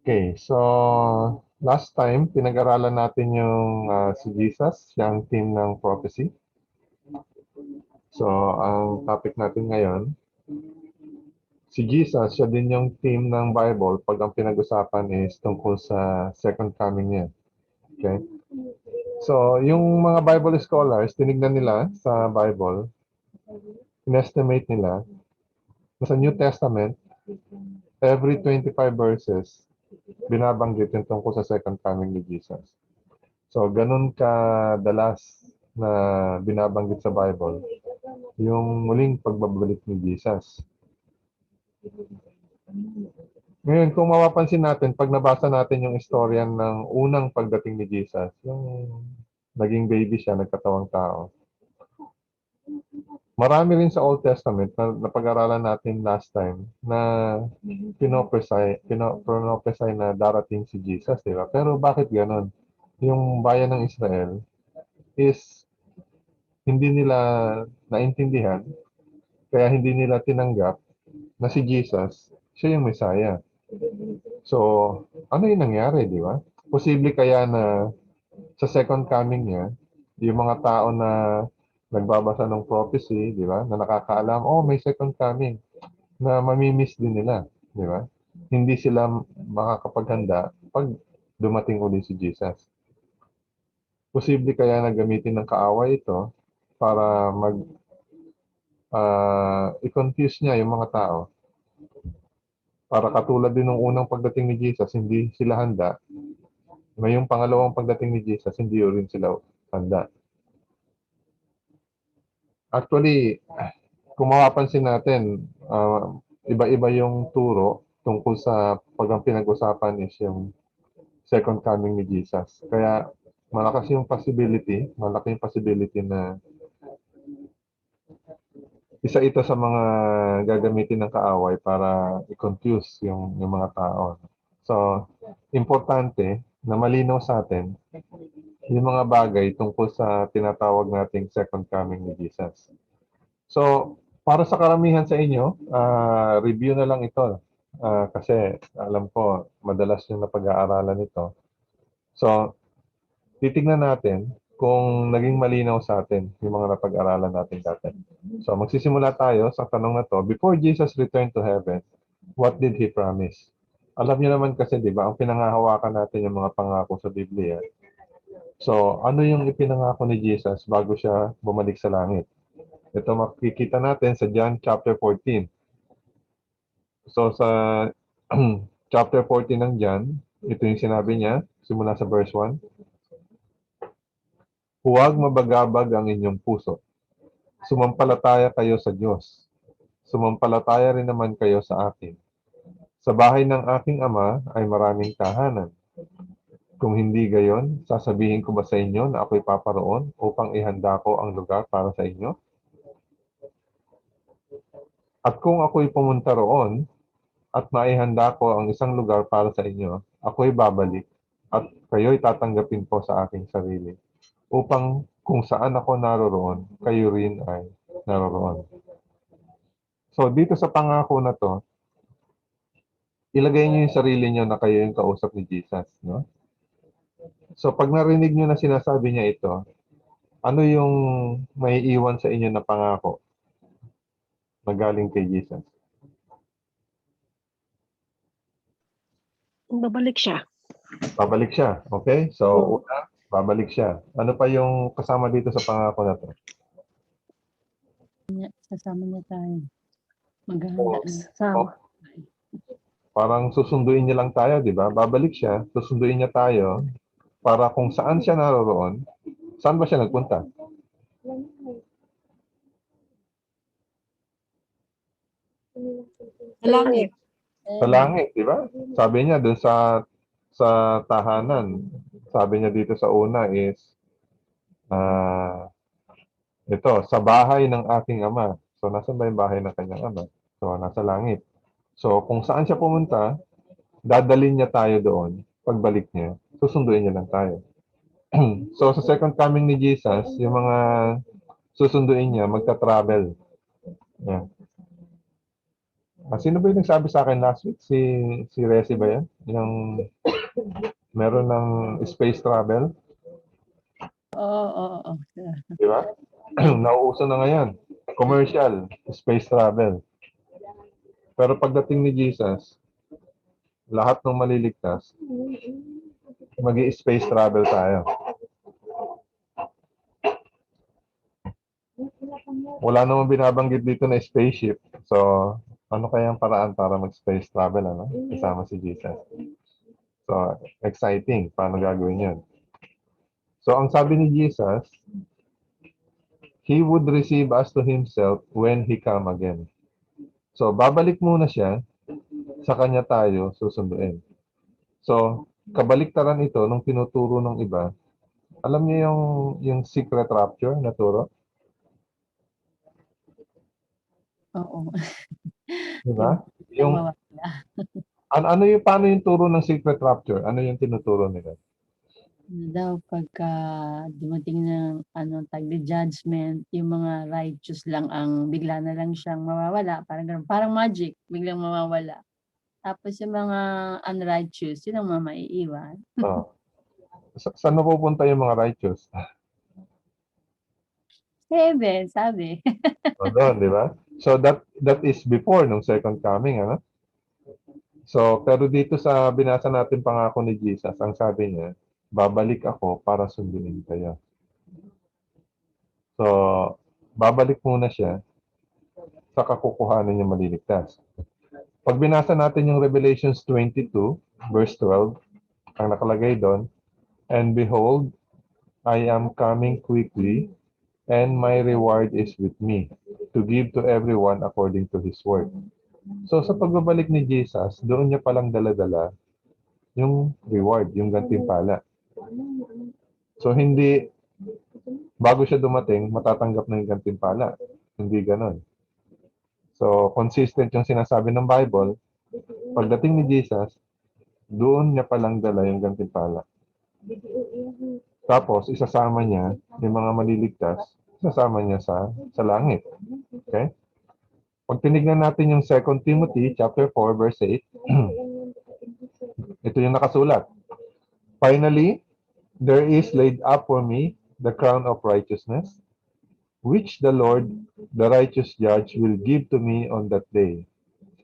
Okay, so last time pinag-aralan natin yung si Jesus, siyang team ng prophecy. So ang topic natin ngayon, si Jesus, siya din yung team ng Bible pag ang pinag-usapan is tungkol sa second coming niya. Okay? So yung mga Bible scholars, tinignan nila sa Bible, in-estimate nila na sa New Testament, every 25 verses, binabanggit yung tungkol sa second coming ni Jesus. So, ganun kadalas na binabanggit sa Bible yung muling pagbabalik ni Jesus. Ngayon, kung mapapansin natin, pag nabasa natin yung istorya ng unang pagdating ni Jesus, yung naging baby siya, nagkatawang tao, marami rin sa Old Testament na napag-aralan natin last time na pinopropesy na darating si Jesus, di ba? Pero bakit ganon? Yung bayan ng Israel is hindi nila naintindihan, kaya hindi nila tinanggap na si Jesus, siya yung Messiah. So, ano yung nangyari, di ba? Posible kaya na sa second coming niya, yung mga tao na nagbabasa ng prophecy, di ba, na nakakaalam, oh, may second coming, na mamimiss din nila, di ba? Hindi sila makakapaghanda pag dumating uli si Jesus. Posible kaya na gamitin ng kaaway ito para i-confuse niya yung mga tao. Para katulad din ng unang pagdating ni Jesus, hindi sila handa. Ngayong pangalawang pagdating ni Jesus, hindi rin sila handa. Actually, kung mapapansin natin, iba-iba yung turo tungkol sa pag ang pinag-usapan is yung second coming ni Jesus. Kaya malaki yung possibility na isa ito sa mga gagamitin ng kaaway para i-confuse yung mga tao. So, importante na malinaw sa atin yung mga bagay tungkol sa tinatawag nating second coming ni Jesus. So, para sa karamihan sa inyo, review na lang ito. Kasi alam ko, madalas yung napag-aaralan ito. So, titignan natin kung naging malinaw sa atin yung mga napag-aralan natin dati. So, magsisimula tayo sa tanong na to. Before Jesus returned to heaven, what did He promise? Alam niyo naman kasi, di ba, ang pinangahawakan natin yung mga pangako sa Biblia. So, ano yung ipinangako ni Jesus bago siya bumalik sa langit? Ito makikita natin sa John chapter 14. So, sa chapter 14 ng John, ito yung sinabi niya, simula sa verse 1. Huwag mabagabag ang inyong puso. Sumampalataya kayo sa Diyos. Sumampalataya rin naman kayo sa akin. Sa bahay ng aking ama ay maraming tahanan. Kung hindi gayon, sasabihin ko ba sa inyo na ako'y paparoon upang ihanda ko ang lugar para sa inyo? At kung ako'y pumunta roon at maihanda ko ang isang lugar para sa inyo, ako'y babalik at kayo'y tatanggapin ko sa aking sarili upang kung saan ako naroroon, kayo rin ay naroroon. So dito sa pangako na to, ilagay niyo yung sarili niyo na kayo yung kausap ni Jesus, no? So pag narinig niyo na sinasabi niya ito, ano yung may iwan sa inyo na pangako na galing kay Jesus? Babalik siya. Babalik siya, okay? So una, babalik siya. Ano pa yung kasama dito sa pangako na to? Sasama niya tayo. Maghahanda na. Sama. Parang susunduin niya lang tayo, di ba? Babalik siya, susunduin niya tayo para kung saan siya naroroon, saan ba siya nagpunta? Sa langit. Sa langit, di ba? Sabi niya dun sa tahanan, sabi niya dito sa una is ito, sa bahay ng aking ama. So, nasa ba yung bahay ng kanyang ama? So, nasa langit. So, kung saan siya pumunta, dadalhin niya tayo doon. Pagbalik niya, susunduin niya lang tayo. So, sa second coming ni Jesus, yung mga susunduin niya, magta-travel. Yan. Sino ba yung nagsabi sa akin last week? Si Resi ba yan? Yung meron ng space travel, Oo, oo, oo. di ba? Nauuso na ngayon. Commercial, space travel. Pero pagdating ni Jesus, lahat ng maliligtas, mag-i-space travel tayo. Wala namang binabanggit dito na spaceship. So, ano kaya ang paraan para mag-space travel, ano? Kasama si Jesus. So, exciting. Paano gagawin yun? So, ang sabi ni Jesus, He would receive us to Himself when He come again. So, babalik muna siya, sa Kanya tayo susunduin. So, kabaliktaran ito nung tinuturo ng iba. Alam niyo yung secret rapture na turo? Oo. Di ba? Yung Yung, mawawala. ano yung, paano yung turo ng secret rapture? Ano yung tinuturo nila? Ano daw pagka dumating ng judgment, yung mga righteous lang ang bigla na lang siyang mawawala, parang ganun, parang magic, biglang mawawala. Tapos yung mga unrighteous, yun ang mga maiiwan. Oh. Saan napupunta yung mga righteous? Heaven, sabi. O doon, di ba? So that is before nung second coming, ano? So, pero dito sa binasa natin pangako ni Jesus, ang sabi niya, babalik ako para sunduin kayo. So, babalik muna siya sa kakukuhanan niya maliligtas. Pag binasa natin yung Revelations 22, verse 12, ang nakalagay doon, and behold, I am coming quickly, and my reward is with me, to give to everyone according to his work. So sa pagbabalik ni Jesus, doon niya palang dala-dala yung reward, yung gantimpala. So hindi bago siya dumating, matatanggap na yung gantimpala. Hindi ganon. So consistent yung sinasabi ng Bible, pagdating ni Jesus, doon niya palang dala yung gantimpala. Tapos isasama niya yung mga maliligtas, isasama niya sa langit. Okay? Pag tinignan natin yung 2 Timothy chapter 4 verse 8, ito yung nakasulat. Finally, there is laid up for me the crown of righteousness, which the Lord, the righteous judge, will give to me on that day.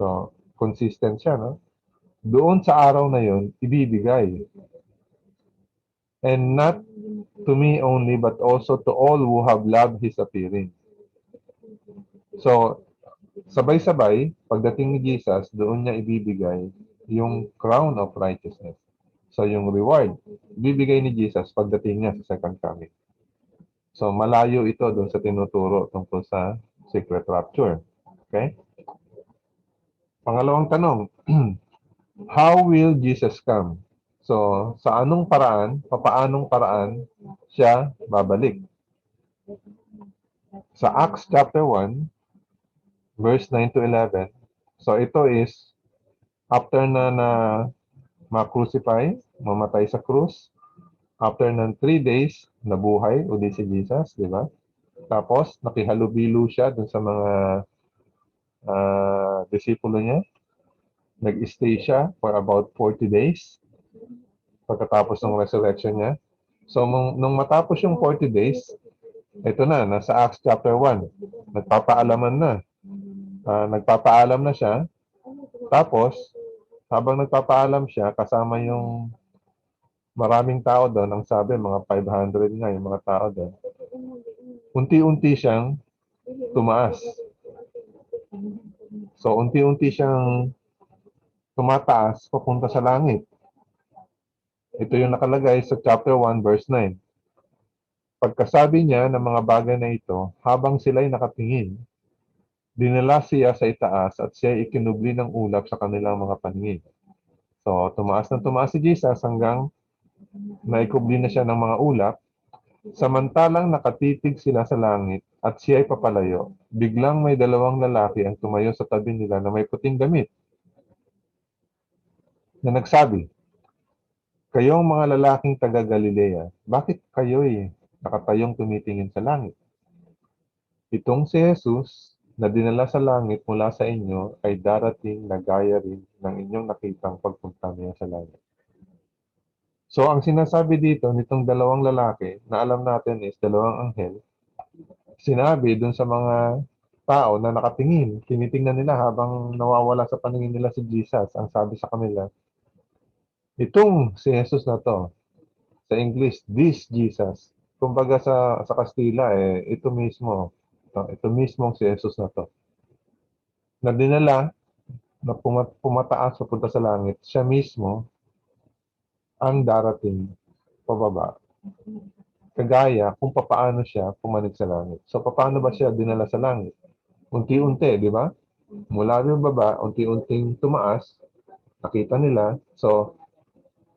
So, consistent siya, no? Doon sa araw na yon, ibibigay. And not to me only, but also to all who have loved His appearing. So, sabay-sabay, pagdating ni Jesus, doon niya ibibigay yung crown of righteousness. So, yung reward, bibigay ni Jesus pagdating niya sa second coming. So, malayo ito doon sa tinuturo tungkol sa secret rapture. Okay? Pangalawang tanong, how will Jesus come? So, sa anong paraan, papaanong paraan siya babalik? Sa Acts chapter 1, verse 9 to 11, so ito is after na ma-crucify, mamatay sa krus, after ng 3 days, nabuhay uli si Jesus, di ba? Tapos, nakihalubilo siya dun sa mga disipulo niya. Nag-stay siya for about 40 days pagkatapos ng resurrection niya. So, nung matapos yung 40 days, ito na, nasa Acts chapter 1. Nagpapaalaman na. Nagpapaalam na siya. Tapos, habang nagpapaalam siya, kasama yung maraming tao doon, ang sabi, mga 500 nga yung mga tao doon. Unti-unti siyang tumaas. So, unti-unti siyang tumataas papunta sa langit. Ito yung nakalagay sa chapter 1, verse 9. Pagkasabi niya ng mga bagay na ito, habang sila'y nakatingin, dinala siya sa itaas at siya ikinubli ng ulap sa kanilang mga paningin. So, tumaas na tumaas si Jesus hanggang naikubli na siya ng mga ulap. Samantalang nakatitig sila sa langit at siya ay papalayo, biglang may dalawang lalaki ang tumayo sa tabi nila na may puting damit na nagsabi, kayong mga lalaking taga Galilea, bakit kayo'y nakatayong tumitingin sa langit? Itong si Jesus na dinala sa langit mula sa inyo ay darating na gaya rin ng inyong nakitang pagpunta niya sa langit. So, ang sinasabi dito nitong dalawang lalaki na alam natin is dalawang anghel, sinabi dun sa mga tao na nakatingin, tinitingnan nila habang nawawala sa paningin nila si Jesus. Ang sabi sa kanila, itong si Jesus na to, sa English, this Jesus. Kumbaga sa Kastila, ito mismo, ito mismo si Jesus na to. Na dinala, na pumataas papunta sa langit, siya mismo ang darating pababa. Kagaya kung papaano siya pumanig sa langit. So, paano ba siya dinala sa langit? Unti-unti, di ba? Mula yung baba, unti-unting tumaas, nakita nila. So,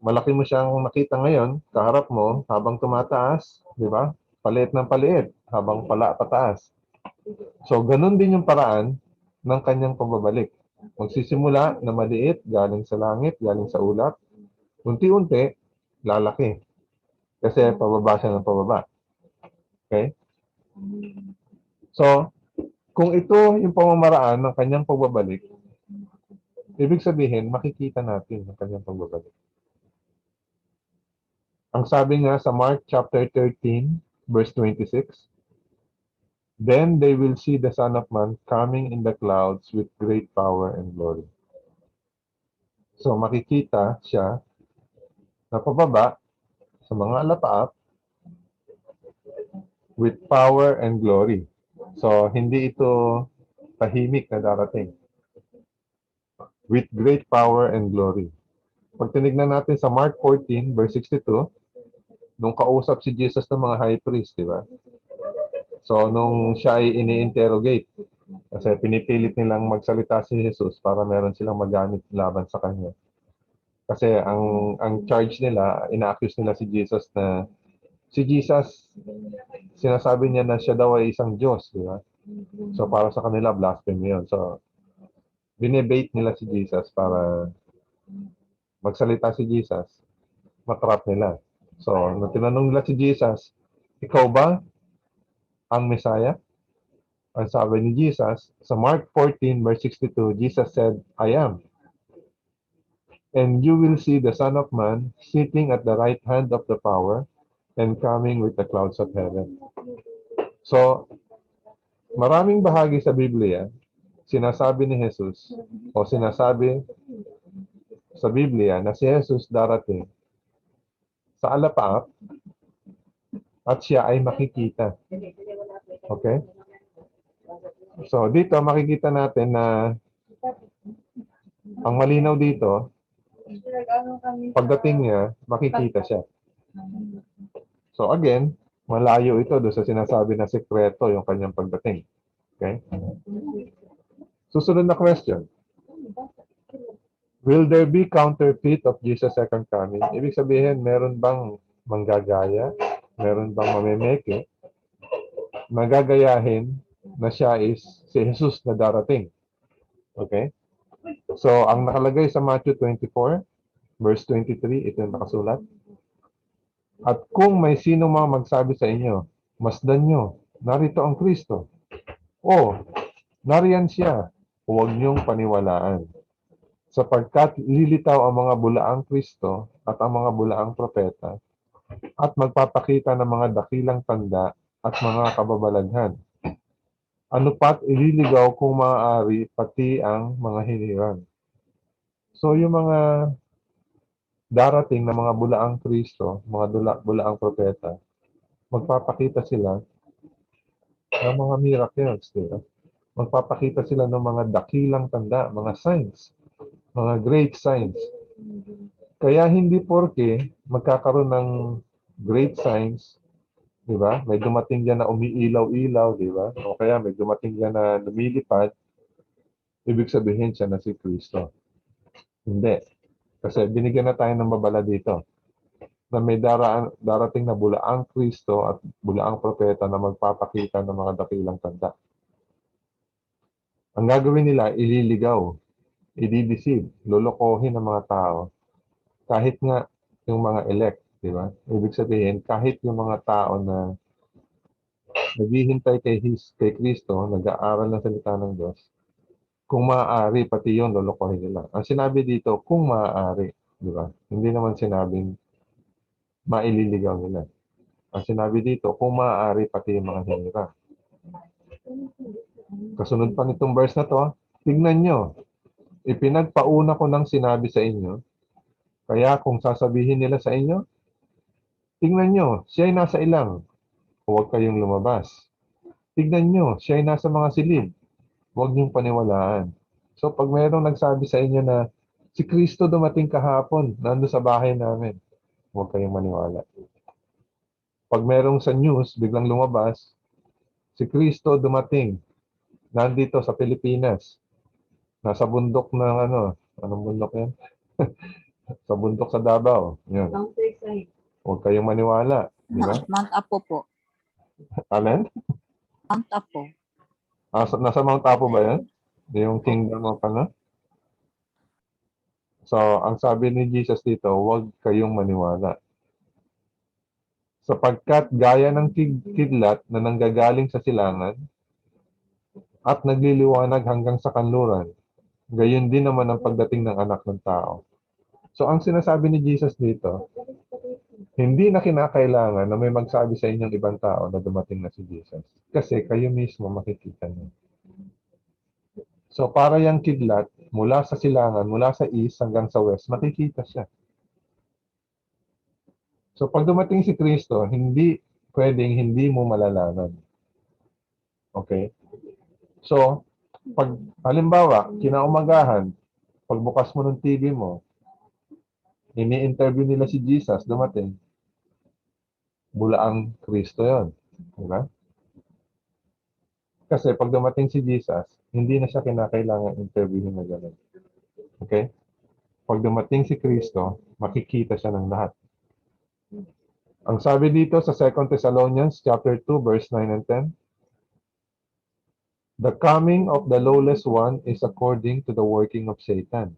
malaki mo siyang makita ngayon, kaharap mo, habang tumataas, di ba? Paliit ng paliit, habang pataas. So, ganun din yung paraan ng kanyang pababalik. Magsisimula na maliit, galing sa langit, galing sa ulap. Unti-unti, lalaki. Kasi pababa siya ng pababa. Okay? So, kung ito yung pamamaraan ng kanyang pagbabalik, ibig sabihin, makikita natin ang kanyang pagbabalik. Ang sabi nga sa Mark chapter 13, verse 26, then they will see the Son of Man coming in the clouds with great power and glory. So makikita siya na pababa sa mga alapaap with power and glory. So hindi ito tahimik na darating. With great power and glory. Pag tinignan natin sa Mark 14, verse 62, nung kausap si Jesus ng mga high priest, di ba? So, nung siya ay ini-interrogate, kasi pinipilit nilang magsalita si Jesus para meron silang magamit laban sa kanya. Kasi ang charge nila, ina-accuse nila si Jesus na si Jesus, sinasabi niya na siya daw ay isang Diyos, di ba? So, para sa kanila, blasphemy yun. So, binebate nila si Jesus para magsalita si Jesus, matrap nila. So, nung tinanong nila si Jesus, ikaw ba ang Messiah? Ang sabi ni Jesus, sa Mark 14 verse 62, Jesus said, I am. And you will see the Son of Man sitting at the right hand of the power and coming with the clouds of heaven. So, maraming bahagi sa Biblia, sinasabi ni Jesus, o sinasabi sa Biblia na si Jesus darating sa alapaap at siya ay makikita. Okay? So, dito makikita natin na ang malinaw dito, pagdating niya, makikita siya. So again, malayo ito doon sa sinasabi na sekreto yung kanyang pagdating. Okay? Susunod na question. Will there be counterfeit of Jesus' second coming? Ibig sabihin, meron bang manggagaya? Meron bang mamemeke? Magagayahin na siya is si Jesus na darating. Okay? So, ang nakalagay sa Matthew 24, verse 23, ito yung nakasulat. At kung may sino mga magsabi sa inyo, masdan nyo, narito ang Kristo. O, nariyan siya, huwag niyong paniwalaan. Sapagkat lilitaw ang mga bulaang Kristo at ang mga bulaang propeta at magpapakita ng mga dakilang tanda at mga kababalaghan. Ano pat ililigaw kung maaari pati ang mga hinirang. So yung mga darating na mga bulaang Kristo, mga bulaang propeta, magpapakita sila ng mga miracles, diba? Magpapakita sila ng mga dakilang tanda, mga signs, mga great signs. Kaya hindi porke magkakaroon ng great signs, di ba? May dumating diyan na umiilaw-ilaw, di ba? O kaya may dumating diyan na lumilipad, ibig sabihin siya na si Kristo. Hindi. Kasi binigyan na tayo ng babala dito na may darating na bulaang Kristo at bulaang propeta na magpapakita ng mga dakilang tanda. Ang gagawin nila, ililigaw, i-deceive, lolokohin ng mga tao. Kahit nga yung mga elect, di ba? Ibig sabihin, kahit yung mga tao na naghihintay kay Kristo, nag-aaral ng salita ng Diyos, kung maaari, pati yun, lolokohin nila. Ang sinabi dito, kung maaari, di ba? Hindi naman sinabing maililigaw nila. Ang sinabi dito, kung maaari, pati yung mga hinira. Kasunod pa nitong verse na to, tignan nyo, ipinagpauna ko ng sinabi sa inyo, kaya kung sasabihin nila sa inyo, tignan nyo, siya ay nasa ilang, huwag kayong lumabas. Tignan nyo, siya ay nasa mga silid, huwag niyong paniwalaan. So pag mayroong nagsabi sa inyo na si Kristo dumating kahapon, nando sa bahay namin, huwag kayong maniwala. Pag mayroong sa news, biglang lumabas, si Kristo dumating, nandito sa Pilipinas, nasa bundok ng anong bundok yan? Sa bundok sa Davao. Yan. Huwag kayong maniwala. Di ba? Mount Apo po. Alin? Mount Apo. Nasa Mount Apo ba yan? Yung kingdom of So, ang sabi ni Jesus dito, huwag kayong maniwala. Sapagkat gaya ng kidlat na nanggagaling sa silangan at nagliliwanag hanggang sa kanluran, gayon din naman ang pagdating ng anak ng tao. So, ang sinasabi ni Jesus dito, hindi na kinakailangan na may magsabi sa inyong ibang tao na dumating na si Jesus. Kasi kayo mismo makikita niyo. So, para yung kidlat, mula sa silangan, mula sa east hanggang sa west, makikita siya. So, pag dumating si Kristo, hindi pwedeng hindi mo malalaman. Okay? So, pag halimbawa, kinaumagahan, pagbukas mo ng TV mo, ini-interview nila si Jesus, dumating, bulaang Kristo yon, diba? Kasi pag dumating si Jesus, hindi na siya kinakailangan interviewin na gano'n. Okay? Pag dumating si Kristo, makikita siya ng lahat. Ang sabi dito sa 2 Thessalonians chapter 2 verse 9 and 10, the coming of the lawless one is according to the working of Satan,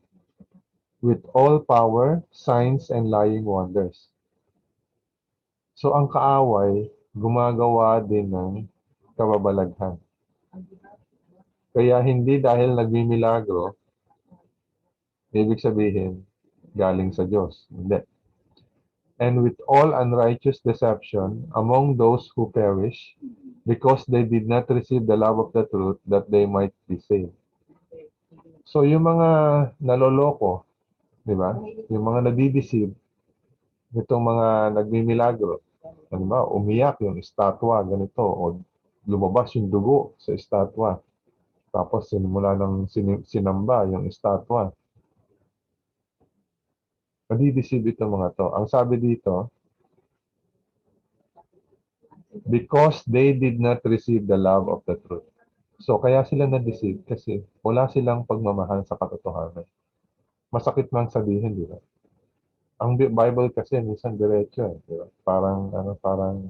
with all power, signs, and lying wonders. So ang kaaway, gumagawa din ng kababalaghan. Kaya hindi dahil nagmimilagro, ibig sabihin, galing sa Diyos. Hindi. And with all unrighteous deception among those who perish, because they did not receive the love of the truth, that they might be saved. So yung mga naloloko, di ba? Yung mga nadideceive, itong mga nagmimilagro, ano ba, umiyak yung estatwa, ganito, o lumabas yung dugo sa estatwa. Tapos sinimula ng sinamba yung estatwa. Nadideceive itong mga to. Ang sabi dito, because they did not receive the love of the truth. So, kaya sila na-deceive kasi wala silang pagmamahal sa katotohanan. Masakit mang sabihin, di ba? Ang Bible kasi minsan diretso, di ba? Parang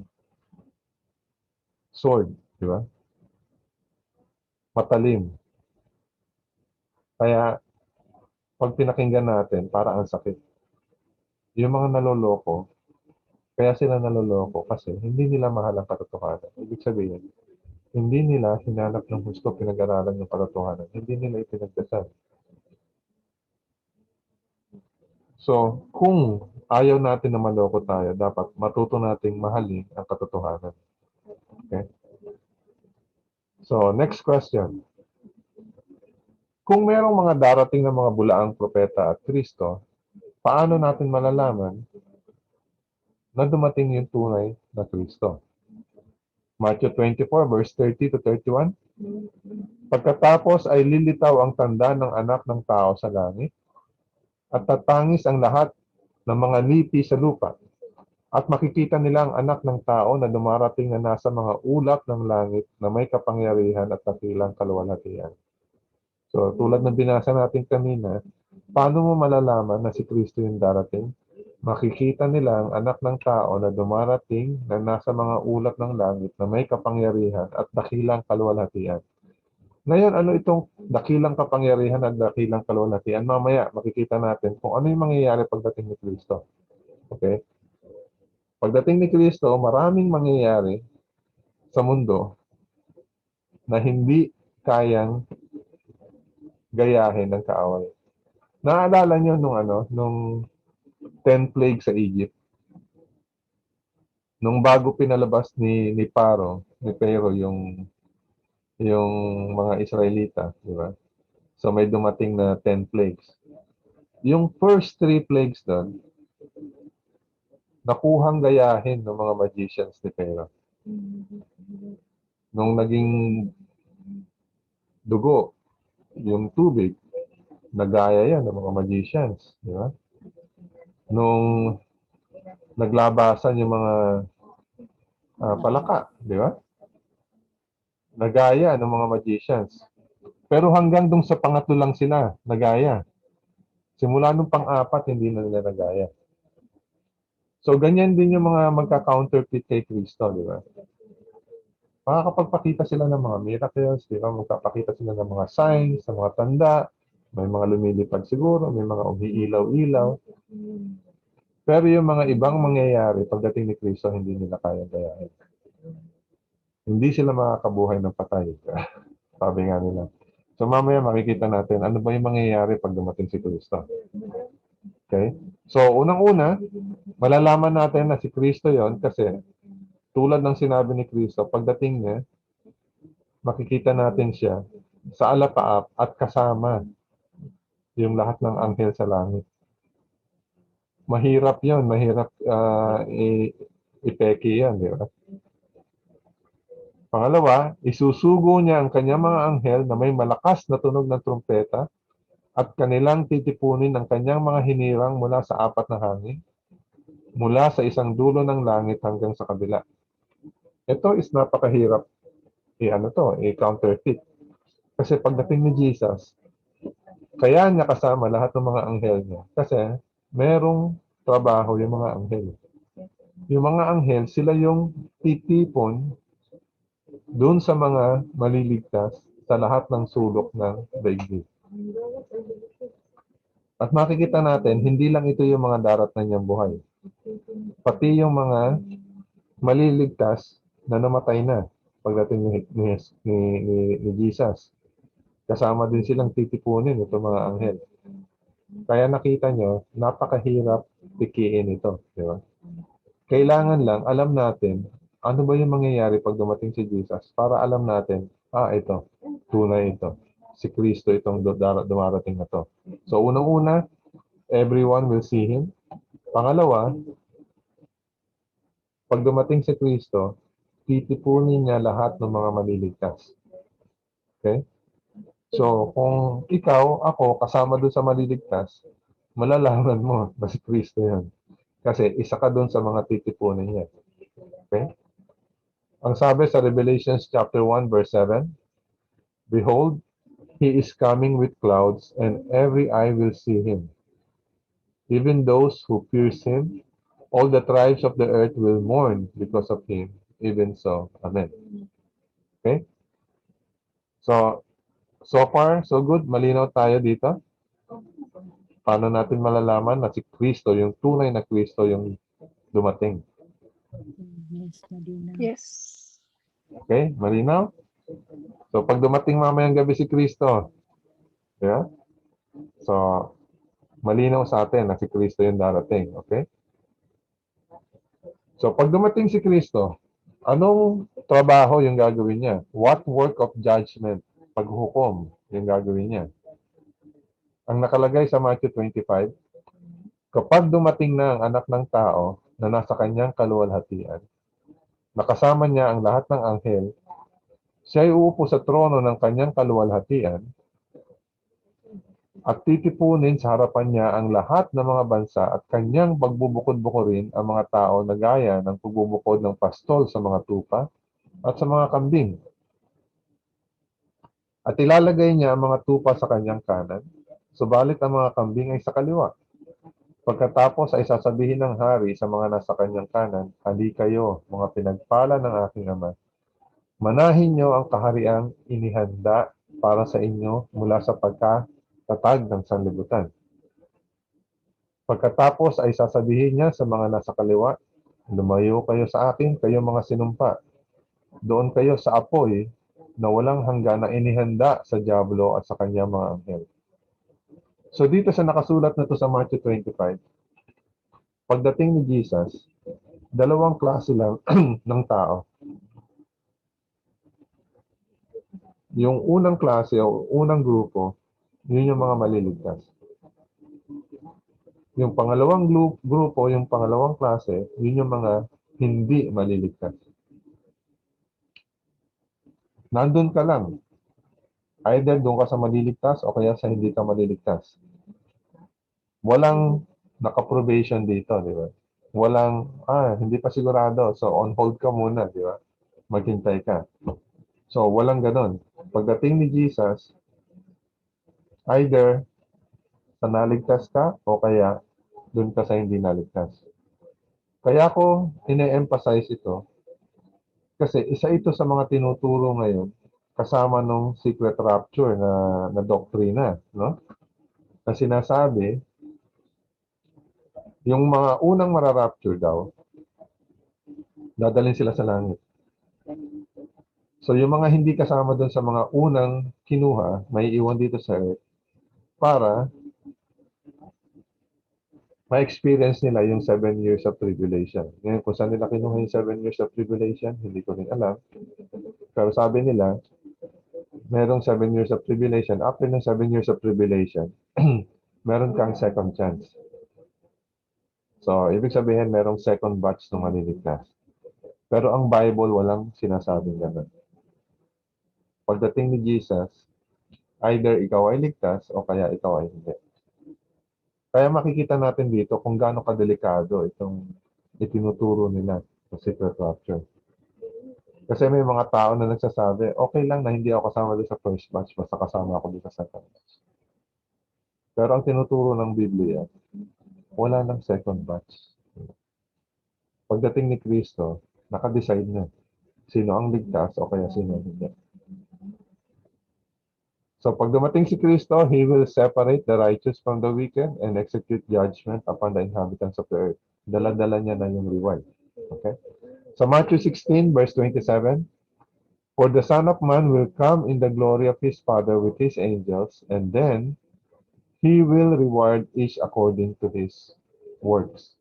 sword, di ba? Matalim. Kaya, pag pinakinggan natin, parang ang sakit. Yung mga naloloko, kaya sila naloloko kasi hindi nila mahal ang katotohanan. Ibig sabihin, hindi nila hinanap ng gusto pinag-aralan ng katotohanan. Hindi nila ipinagdasal. So, kung ayaw natin na maloko tayo, dapat matuto nating mahalin ang katotohanan. Okay? So, next question. Kung merong mga darating na mga bulaang propeta at Kristo, paano natin malalaman na dumating yung tunay na Kristo? Matthew 24 verse 30 to 31. Pagkatapos ay lilitaw ang tanda ng anak ng tao sa langit at tatangis ang lahat ng mga lipi sa lupa at makikita nila ang anak ng tao na dumarating na nasa mga ulap ng langit na may kapangyarihan at dakilang kaluwalhatian. So, tulad ng binasa natin kanina, paano mo malalaman na si Kristo yung darating? Makikita nila ang anak ng tao na dumarating na nasa mga ulap ng langit na may kapangyarihan at dakilang kaluwalhatian. Ngayon, ano itong dakilang kapangyarihan at dakilang kaluwalhatian? Mamaya, makikita natin kung ano yung mangyayari pagdating ni Kristo. Okay? Pagdating ni Kristo, maraming mangyayari sa mundo na hindi kayang gayahin ng kaaway. Naalala niyo nung 10 plagues sa Egypt? Nung bago pinalabas ni Pharaoh yung mga Israelita, di ba? So may dumating na 10 plagues. Yung first 3 plagues doon, nakuhang gayahin ng mga magicians ni Pharaoh. Nung naging dugo, yung tubig, nagaya yan ng mga magicians, di ba? Nung naglabasan yung mga palaka, di ba? Nagaya ng mga magicians. Pero hanggang dun sa pangatlo lang sila, nagaya. Simula nung pang-apat, hindi na nila nagaya. So, ganyan din yung mga magka-counterfeit kay Kristo, di ba? Makakapagpakita sila ng mga miracles, di ba? Magpapakita sila ng mga signs, ng mga tanda, may mga lumilipad siguro, may mga umiilaw-ilaw. Pero yung mga ibang mangyayari pagdating ni Kristo, hindi nila kaya gayahin. Hindi sila makakabuhay ng patay. Sabi nga nila. So mamaya makikita natin ano ba yung mangyayari pag dumating si Kristo. Okay? So unang-una, malalaman natin na si Kristo yon kasi tulad ng sinabi ni Kristo, pagdating niya, makikita natin siya sa alapaap at kasama yung lahat ng anghel sa langit. Mahirap yon, mahirap ipeke yan, di ba? Pangalawa, isusugo niya ang kanyang mga anghel na may malakas na tunog ng trumpeta at kanilang titipunin ang kanyang mga hinirang mula sa apat na hangin, mula sa isang dulo ng langit hanggang sa kabila. Ito is napakahirap i-counterfeit. Kasi pagdating ni Jesus, kaya niya kasama lahat ng mga anghel niya. Kasi merong trabaho yung mga anghel. Yung mga anghel, sila yung titipon doon sa mga maliligtas sa lahat ng sulok ng daigdig. At makikita natin, hindi lang ito yung mga darat na niyang buhay. Pati yung mga maliligtas na namatay na pagdating ni Jesus. Kasama din silang titipunin itong mga anghel. Kaya nakita nyo, napakahirap pikiin ito. Di ba? Kailangan lang, alam natin, ano ba yung mangyayari pag dumating si Jesus para alam natin, ito, tunay ito. Si Kristo itong dumarating na to. So, unang-una, everyone will see Him. Pangalawa, pag dumating si Kristo, titipunin niya lahat ng mga maliligtas. Okay? So, kung ikaw, ako, kasama doon sa maliligtas, malalaman mo na si Kristo yan. Kasi isa ka doon sa mga titipunin niya. Okay? Ang sabi sa Revelations chapter 1 verse 7, Behold, He is coming with clouds, and every eye will see Him. Even those who pierce Him, all the tribes of the earth will mourn because of Him. Even so, Amen. Okay? So far, so good. Malinaw tayo dito. Paano natin malalaman na si Kristo, yung tunay na Kristo, yung dumating? Yes, Madina. Yes. Okay? Malinaw? So, pag dumating mamayang gabi si Kristo, yeah? So, malinaw sa atin na si Kristo yung darating. Okay? So, pag dumating si Kristo, anong trabaho yung gagawin niya? What work of judgment, paghukom, yung gagawin niya? Ang nakalagay sa Matthew 25, kapag dumating na ang anak ng tao na nasa kanyang kaluwalhatian, nakasama niya ang lahat ng anghel, siya ay uupo sa trono ng kanyang kaluwalhatian at titipunin sa harapan niya ang lahat ng mga bansa at kanyang pagbubukod-bukurin ang mga tao na gaya ng pagbubukod ng pastol sa mga tupa at sa mga kambing. At ilalagay niya ang mga tupa sa kanyang kanan, subalit ang mga kambing ay sa kaliwa. Pagkatapos ay sasabihin ng hari sa mga nasa kanyang kanan, "Hali kayo, mga pinagpala ng aking Ama. Manahin niyo ang kahariang inihanda para sa inyo mula sa pagkatatag ng sanlibutan." Pagkatapos ay sasabihin niya sa mga nasa kaliwa, "Lumayo kayo sa akin, kayong mga sinumpa. Doon kayo sa apoy na walang hanggan na inihanda sa dyablo at sa kanyang mga anghel. So dito sa nakasulat na to sa Matthew 25, pagdating ni Jesus, dalawang klase lang ng tao. Yung unang klase o unang grupo, yun yung mga maliligtas. Yung pangalawang grupo, yung pangalawang klase, yun yung mga hindi maliligtas. Nandun ka lang. Either doon ka sa maliligtas o kaya sa hindi ka maliligtas. Walang naka-probation dito, di ba? Walang, hindi pa sigurado. So, on hold ka muna, di ba? Maghintay ka. So, walang ganon. Pagdating ni Jesus, either sa naligtas ka o kaya doon ka sa hindi naligtas. Kaya ko ine-emphasize ito kasi isa ito sa mga tinuturo ngayon kasama nung secret rapture na doktrina, no? Na sinasabi, yung mga unang mararapture daw, dadalhin sila sa langit. So yung mga hindi kasama doon sa mga unang kinuha, may iwan dito sa earth para ma-experience nila yung 7 years of tribulation. Ngayon, kung saan nila kinuha yung 7 years of tribulation, hindi ko rin alam. Pero sabi nila, merong 7 years of tribulation. After ng 7 years of tribulation, meron kang second chance. So, ibig sabihin, merong second batch ng maliligtas. Pero ang Bible, walang sinasabing gano'n. Pagdating ni Jesus, either ikaw ay ligtas o kaya ikaw ay hindi. Kaya makikita natin dito kung gaano kadelikado itong itinuturo nila sa secret rapture. Kasi may mga tao na nagsasabi, okay lang na hindi ako kasama doon sa first batch, basta kasama ako doon sa second batch. Pero ang tinuturo ng Biblia, wala ng second batch. Pagdating ni Kristo, nakadecide na sino ang ligtas o kaya sino ang hindi. So pag dumating si Kristo, He will separate the righteous from the wicked and execute judgment upon the inhabitants of the earth. Dala-dala niya na yung reward. Okay? So Matthew 16 verse 27, for the Son of Man will come in the glory of His Father with His angels, and then He will reward each according to his works.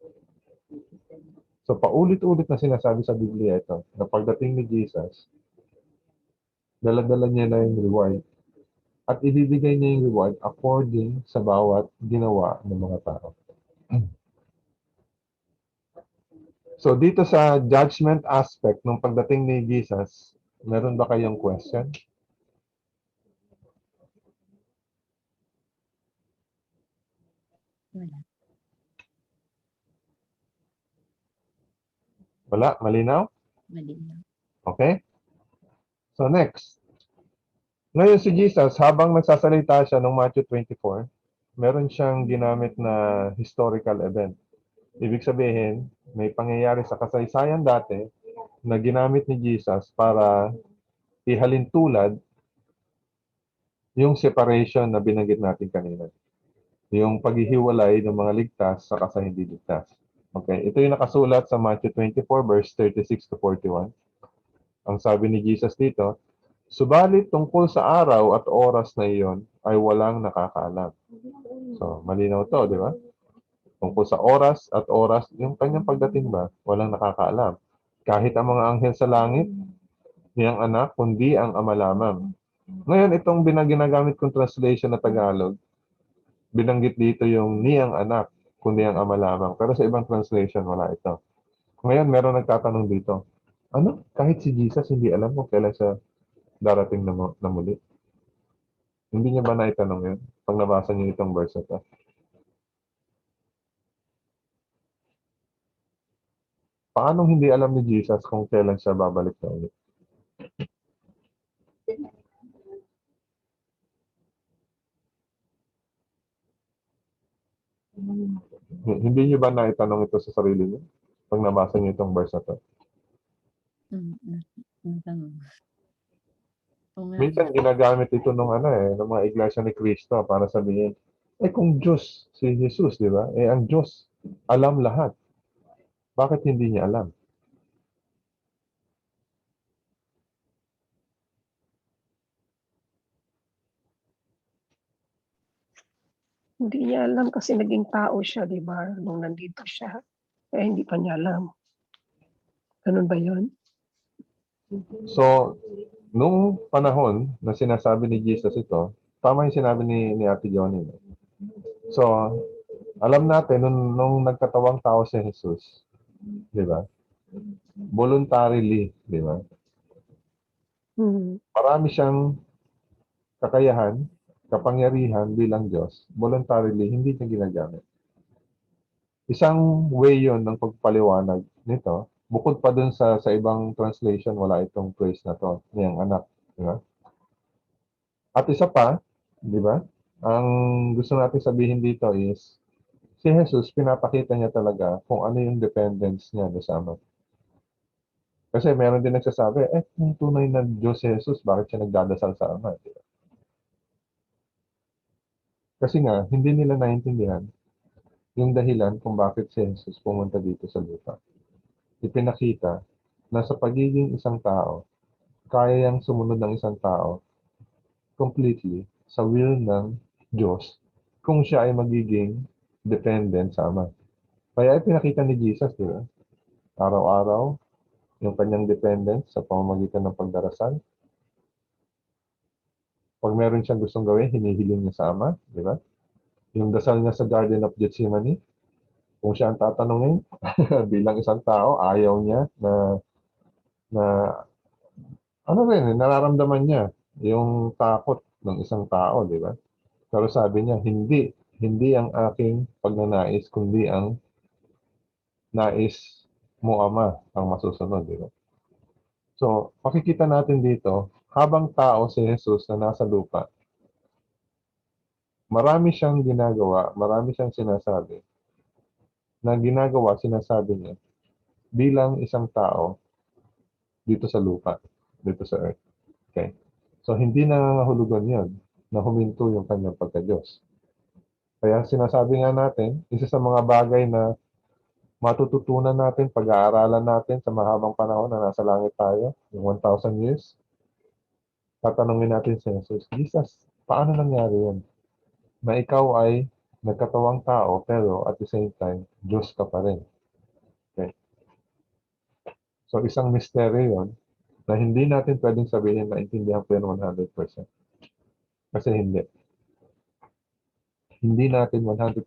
So paulit-ulit na sinasabi sa Biblia ito, na pagdating ni Jesus, dala-dala niya na yung reward. At ibibigay niya yung reward according sa bawat ginawa ng mga tao. So dito sa judgment aspect ng pagdating ni Jesus, meron ba kayong question? Wala. Wala? Malinaw? Malinaw. Okay? So next. Ngayon si Jesus, habang nagsasalita siya ng Matthew 24, meron siyang ginamit na historical event. Ibig sabihin, may pangyayari sa kasaysayan dati na ginamit ni Jesus para ihalin tulad yung separation na binanggit natin kanina. Yung paghihiwalay ng mga ligtas sa hindi ligtas. Okay, ito yung nakasulat sa Matthew 24 verse 36 to 41. Ang sabi ni Jesus dito, subalit tungkol sa araw at oras na iyon ay walang nakakaalam. So, malinaw to, di ba? Tungkol sa oras, yung kanyang pagdating ba, walang nakakaalam. Kahit ang mga anghel sa langit, niyang anak, kundi ang ama lamang. Ngayon, itong ginagamit kong translation na Tagalog, binanggit dito yung niyang anak, kundi ang ama lamang. Pero sa ibang translation, wala ito. Ngayon, meron nagtatanong dito, ano? Kahit si Jesus, hindi alam kung kailan siya darating na muli. Hindi niya ba naitanong yun? Pag nabasa niyo itong verse na ito. Paano hindi alam ni Jesus kung kailan siya babalik na ulit? Hindi niyo ba naitanong ito sa sarili niyo? Pag nabasa niyo itong verse na ito. Ang tanong. Oo nga. Minsan ginagamit ito ng mga iglesia ni Cristo para sabihin, kung Diyos si Jesus, di ba? Ang Diyos alam lahat. Bakit hindi niya alam? Hindi niya alam kasi naging tao siya, 'di ba, nung nandito siya. Kaya hindi pa niya alam. Gano'n ba 'yun? So, nung panahon na sinasabi ni Jesus ito, tama yung sinabi ni Ate Johnny. No? So, alam natin, nung nagkatawang tao si Jesus, di ba? Voluntarily, di ba? Mm. Marami siyang kakayahan, kapangyarihan bilang Diyos, voluntarily, hindi niya ginagamit. Isang way yon ng pagpaliwanag nito, bukod pa dun sa ibang translation, wala itong phrase na to, niyang anak. Di ba? At isa pa, di ba? Ang gusto natin sabihin dito is, si Jesus, pinapakita niya talaga kung ano yung dependence niya doon sa Ama. Kasi meron din nagsasabi, kung tunay na Diyos si Jesus, bakit siya nagdadasal sa Ama? Di ba? Kasi nga, hindi nila naintindihan yung dahilan kung bakit si Jesus pumunta dito sa lupa. Ipinakita na sa pagiging isang tao, kaya yang sumunod ng isang tao completely sa will ng Diyos kung siya ay magiging dependent sa Ama. Kaya ipinakita ni Jesus, di ba? Araw-araw, yung kanyang dependence sa pamamagitan ng pagdarasal. Pag meron siyang gustong gawin, hinihiling niya sa Ama, di ba? Yung dasal niya sa Garden of Gethsemane, kung siya ang tatanungin, bilang isang tao, ayaw niya na ano rin, nararamdaman niya yung takot ng isang tao, di ba? Pero sabi niya, hindi ang aking pagnanais, kundi ang nais mo, Ama, ang masusunod, di ba? So, makikita natin dito, habang tao si Jesus na nasa lupa, marami siyang ginagawa, marami siyang sinasabi, na ginagawa, sinasabi niya, bilang isang tao dito sa lupa, dito sa earth. Okay? So, hindi nangangahulugan yun na huminto yung kanyang pagka-Diyos. Kaya sinasabi nga natin, isa sa mga bagay na matututunan natin, pag-aaralan natin sa mahabang panahon na nasa langit tayo, yung 1,000 years, tatanungin natin si Jesus, Jesus, paano nangyari yun? Na ikaw ay nagkatawang tao, pero at the same time, Diyos ka pa rin. Okay? So, isang misteryo yun, na hindi natin pwedeng sabihin na intindihan ko yun 100%. Kasi hindi. Hindi natin 100%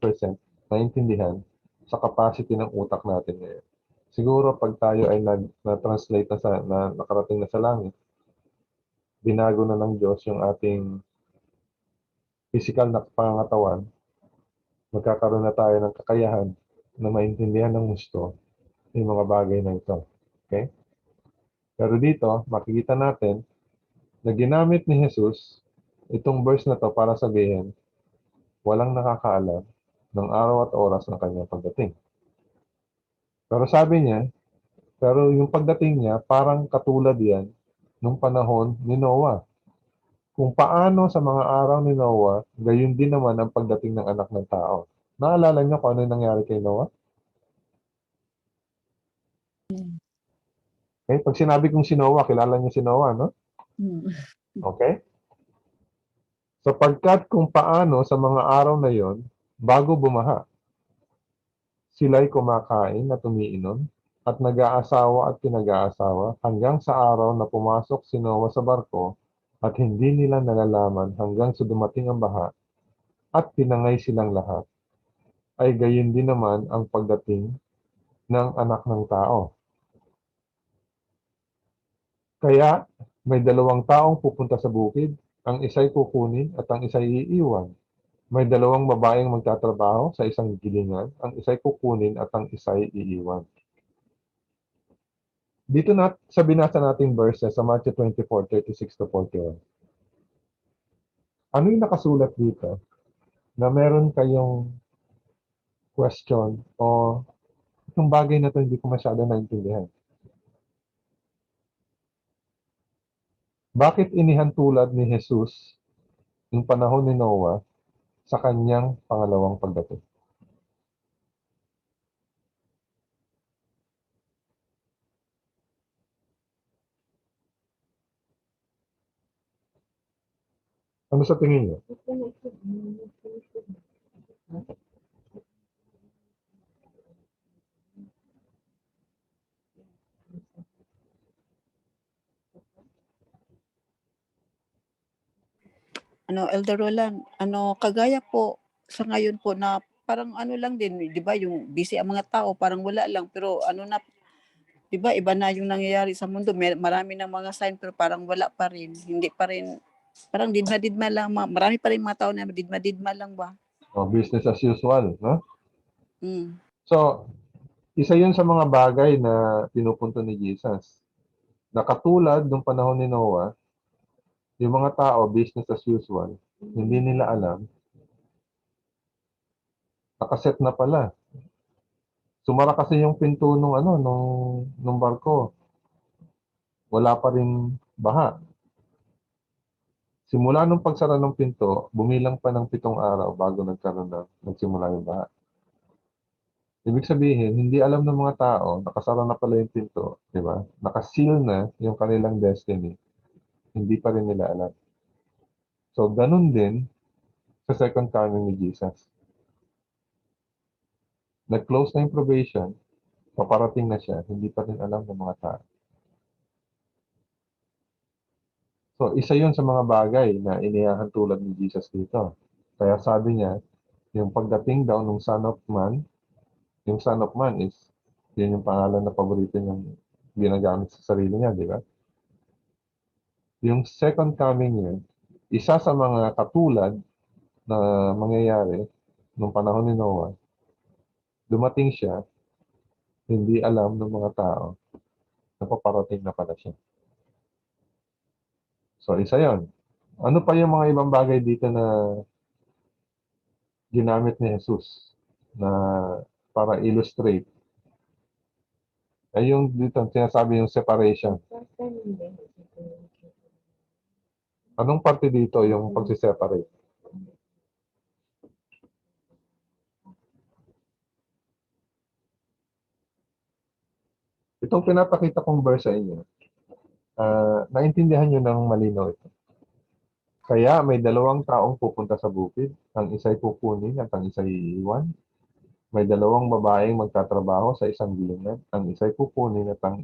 naintindihan sa capacity ng utak natin ngayon. Siguro pag tayo ay na-translate na nakarating na sa langit, binago na ng Diyos yung ating physical na pangangatawan, magkakaroon na tayo ng kakayahan na maintindihan ng gusto yung mga bagay na ito. Okay? Pero dito, makikita natin na ginamit ni Jesus itong verse na to para sabihin, walang nakakaalam ng araw at oras ng kanyang pagdating. Pero sabi niya, pero yung pagdating niya, parang katulad yan nung panahon ni Noah. Kung paano sa mga araw ni Noah, gayon din naman ang pagdating ng anak ng tao. Naalala niyo kung ano yung nangyari kay Noah? Okay? Pag sinabi kong si Noah, kilala niyo si Noah, no? Mm. Okay? Sapagkat kung paano sa mga araw na yon, bago bumaha, sila'y kumakain at umiinom, at nag-aasawa at pinag-aasawa, hanggang sa araw na pumasok si Noah sa barko, at hindi nila nalalaman hanggang sa dumating ang baha, at tinangay silang lahat, ay gayon din naman ang pagdating ng anak ng tao. Kaya may dalawang taong pupunta sa bukid, ang isa'y kukunin at ang isa'y iiwan. May dalawang babaeng magtatrabaho sa isang gilingan, ang isa'y kukunin at ang isa'y iiwan. Dito sa binasa nating verses sa Matthew 24:36-41. Ano yung nakasulat dito na meron kayong question o itong bagay na ito hindi ko masyado naintindihan? Bakit inihantulad ni Jesus yung panahon ni Noah sa kanyang pangalawang pagdating? Ano sa tingin niyo? Elder Roland, kagaya po sa ngayon po na parang ano lang din, 'di ba, yung busy ang mga tao, parang wala lang, pero 'di ba, iba na yung nangyayari sa mundo, marami ng mga sign pero parang wala pa rin, hindi pa rin, parang didma-didma lang, marami pa rin mga tao na didma-didma lang ba? O, business as usual, no? Mm. So, isa yun sa mga bagay na pinupunto ni Jesus. Na katulad nung panahon ni Noah, yung mga tao, business as usual, hindi nila alam, nakaset na pala. Sumara kasi yung pinto nung barko. Wala pa rin baha. Simula nung pagsara ng pinto, bumilang pa ng 7 araw bago nagsimula yung baha. Ibig sabihin, hindi alam ng mga tao, nakasara na pala yung pinto, di ba? Nakaseal na yung kanilang destiny. Hindi pa rin nila alam. So, ganun din sa second coming ni Jesus. Nag-close na yung probation, paparating na siya, hindi pa rin alam ng mga tao. So, isa yun sa mga bagay na iniyahan tulad ni Jesus dito. Kaya sabi niya, yung pagdating daw ng Son of Man, yung Son of Man is, yun yung pangalan na paborito niyang ginagamit sa sarili niya, di ba? Yung second coming niya, isa sa mga katulad na mangyayari nung panahon ni Noah, dumating siya, hindi alam ng mga tao na paparating na pala siya. So, isa yon. Ano pa yung mga ibang bagay dito na ginamit ni Jesus na para illustrate? Ay yung dito, sinasabi yung separation. Anong parte dito yung pagsiseparate? Itong pinapakita kong verse sa inyo, naintindihan nyo ng malinaw ito. Kaya may 2 taong pupunta sa bukid, ang isa'y kukunin at ang isa'y iiwan. May 2 babaeng magtatrabaho sa isang gilingad, ang isa'y kukunin at ang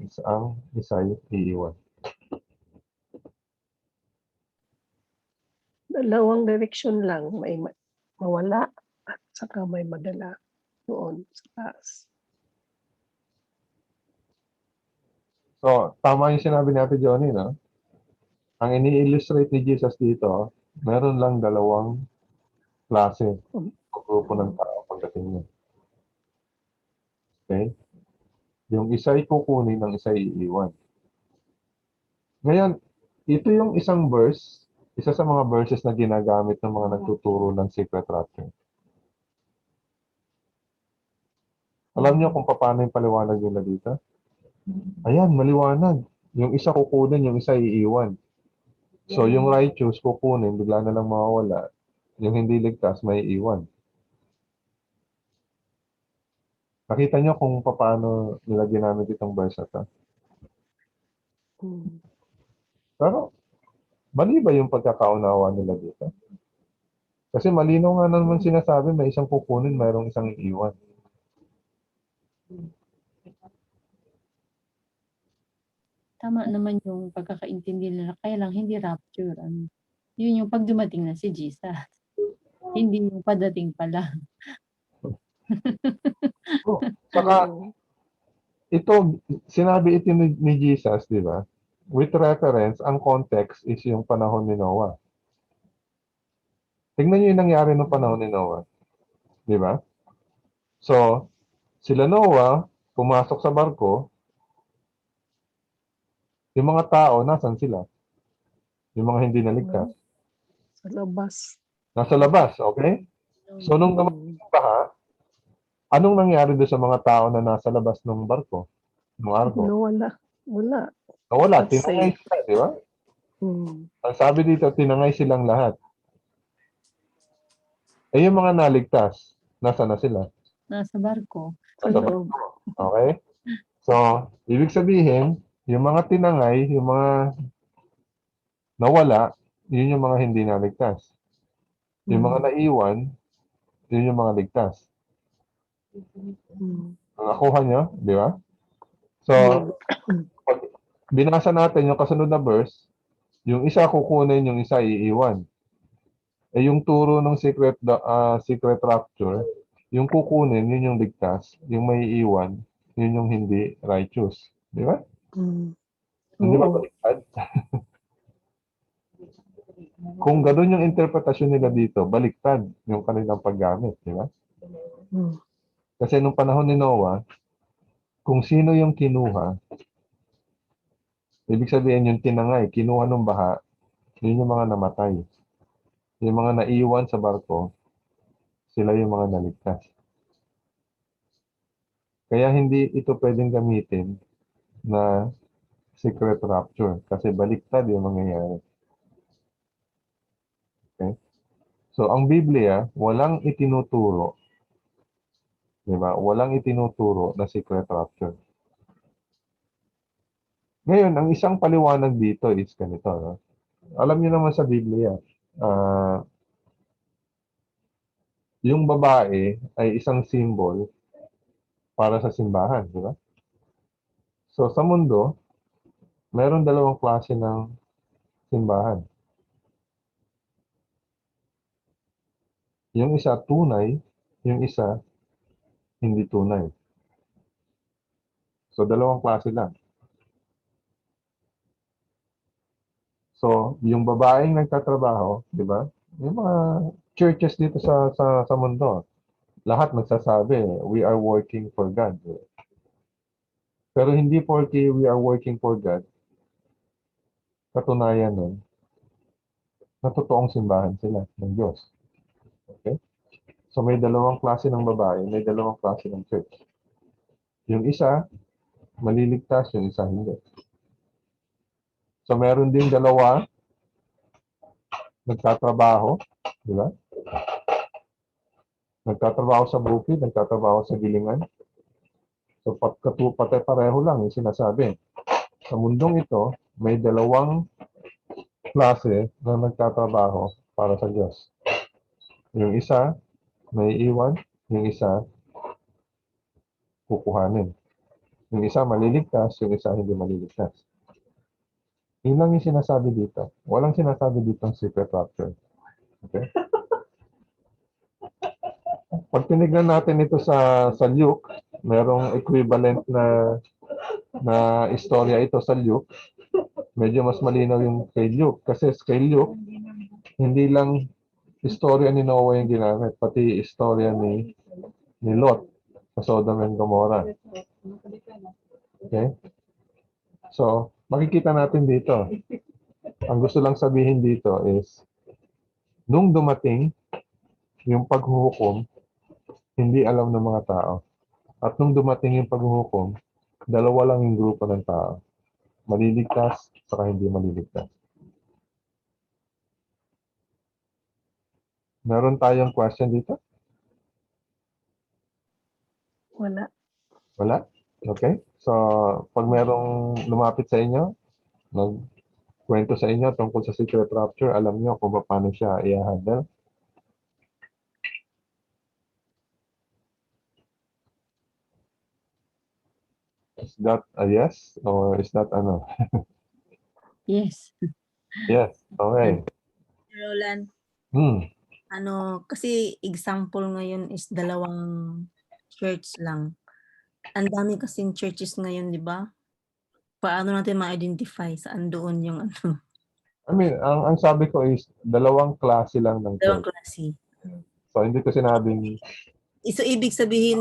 isa'y iiwan. Dalawang direksyon lang, may mawala at saka may madala doon sa taas. So, tama yung sinabi ni Ate Johnny, no? Ang ini-illustrate ni Jesus dito, meron lang 2 klase o grupo ng tao pagdating niya. Okay? Yung isa'y kukunin, ang isa'y iiwan. Ngayon, ito yung isang verse, isa sa mga verses na ginagamit ng mga nagtuturo ng secret rapture. Alam niyo kung paano yung paliwanag nila dito? Ayan, maliwanag. Yung isa kukunin, yung isa iiwan. So, yung righteous kukunin, bigla na lang mawawala. Yung hindi ligtas, may iiwan. Nakita niyo kung paano nila ginamit itong verse na to. Hmm. Pero, mali ba yung pagkakaunawa nila dito? Kasi malinaw nga naman sinasabi, may isang kukunin, mayroong isang iiwan. Tama naman yung pagkakaintindi nila, kaya lang hindi rapture. Yun yung pag dumating na si Jesus. Hindi yung padating pa lang. Saka, ito, sinabi ito ni Jesus, di ba? With reference, ang context is yung panahon ni Noah. Tingnan niyo yung nangyari ng panahon ni Noah. Di ba? So, sila Noah, pumasok sa barko, yung mga tao, nasan sila? Yung mga hindi naligtas. Sa labas. Nasa labas, okay? So, nung dumating yung baha, anong nangyari doon sa mga tao na nasa labas ng barko? Ng arko? Nawala. Wala. Nawala, That's tinangay safe. sila, di ba? Hmm. Ang sabi dito, tinangay silang lahat. Eh, yung mga naligtas, nasa na sila? Nasa barko. Sa Nasa loob. barko. Okay? So, ibig sabihin, yung mga tinangay, yung mga nawala, yun yung mga hindi naligtas. Yung mga naiwan, yun yung mga ligtas. Mm. Nakuha nyo, di ba? So, pag binasa natin yung kasunod na verse, yung isa kukunin, yung isa iiwan. Yung turo ng secret rapture, yung kukunin, yun yung ligtas, yung may iiwan, yun yung hindi righteous. Di ba? Mm. Hindi ba Oo. baliktad? Kung gano'n yung interpretasyon nila dito, baliktad yung kanilang paggamit, di ba? Mm. Kasi nung panahon ni Noah, kung sino yung kinuha, ibig sabihin yung tinangay, kinuha ng baha, yun yung mga namatay. Yung mga naiwan sa barko, sila yung mga naligtas. Kaya hindi ito pwedeng gamitin na secret rapture kasi baliktad yung mangyayari. Okay? So, ang Biblia, walang itinuturo, di ba? Walang itinuturo na secret rapture. Ngayon, ang isang paliwanag dito is ganito. No? Alam niyo naman sa Biblia, yung babae ay isang symbol para sa simbahan, di ba? So, sa mundo, meron dalawang klase ng simbahan. Yung isa tunay, yung isa hindi tunay. So, dalawang klase lang. So, yung babaeng nagtatrabaho, di ba? Yung mga churches dito sa mundo, lahat nagsasabi, we are working for God. Pero hindi porque we are working for God, katunayan nun, na totoong simbahan sila ng Diyos. Okay? So, may dalawang klase ng babae, may dalawang klase ng church. Yung isa, maliligtas, yung isa hindi. So, meron din dalawa nagtatrabaho, di ba? Nagtatrabaho sa bukid, nagtatrabaho sa gilingan. So, pareho lang yung sinasabi. Sa mundong ito, may dalawang klase na nagtatrabaho para sa Diyos. Yung isa, may iwan, yung isa, kukuhanin. Yung isa maliligtas, yung isa hindi maliligtas. Yun lang yung sinasabi dito. Walang sinasabi dito ng secret rapture. Okay? Pag tinignan natin ito sa Luke, merong equivalent na istorya ito sa Luke. Medyo mas malinaw yung kay Luke. Kasi kay Luke, hindi lang istorya ni Noah yung ginamit, pati istorya ni Lot sa Sodom and Gomorrah. Okay? So, makikita natin dito. Ang gusto lang sabihin dito is, nung dumating yung paghuhukom, hindi alam ng mga tao. At nung dumating yung paghuhukom, dalawa lang yung grupo ng tao. Maliligtas, saka hindi maliligtas. Meron tayong question dito? Wala. Wala? Okay? So, pag merong lumapit sa inyo, nagkwento sa inyo tungkol sa secret rapture, alam nyo kung paano siya i-handle. Is that a yes? Or is that ano? Yes. Yes. Okay. Roland, Hmm. kasi example ngayon is dalawang church lang. Ang dami kasing churches ngayon, di ba? Paano natin ma-identify saan doon yung I mean, ang sabi ko is, dalawang klase lang ng dalawang church. klase? So, hindi ko sinabing So, ibig sabihin,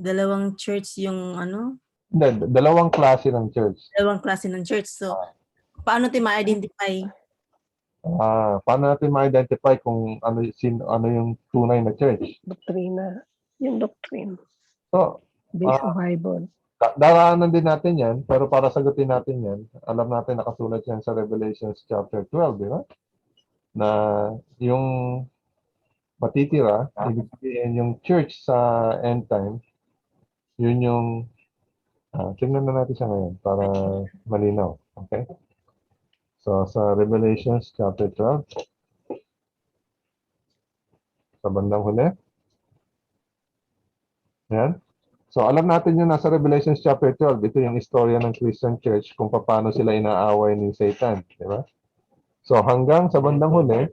dalawang church yung hindi, dalawang klase ng church. dalawang klase ng church. So, paano natin ma-identify? Paano natin ma-identify kung ano yung tunay na church? Doktrina. Yung doctrine. So, Based sa Bible. daraanan din natin yan, pero para sagutin natin yan, alam natin nakasulat yan sa Revelations chapter 12, di ba? Na yung matitira, ibig sabihin yung church sa end time, yun yung, tingnan na natin siya ngayon para malinaw. Okay? So, sa Revelations chapter 12, Sa bandang huli. Yan. So, alam natin yun nasa Revelation chapter 12. Ito yung istorya ng Christian Church kung paano sila inaaway ni Satan. Di ba? So, hanggang sa bandang huli,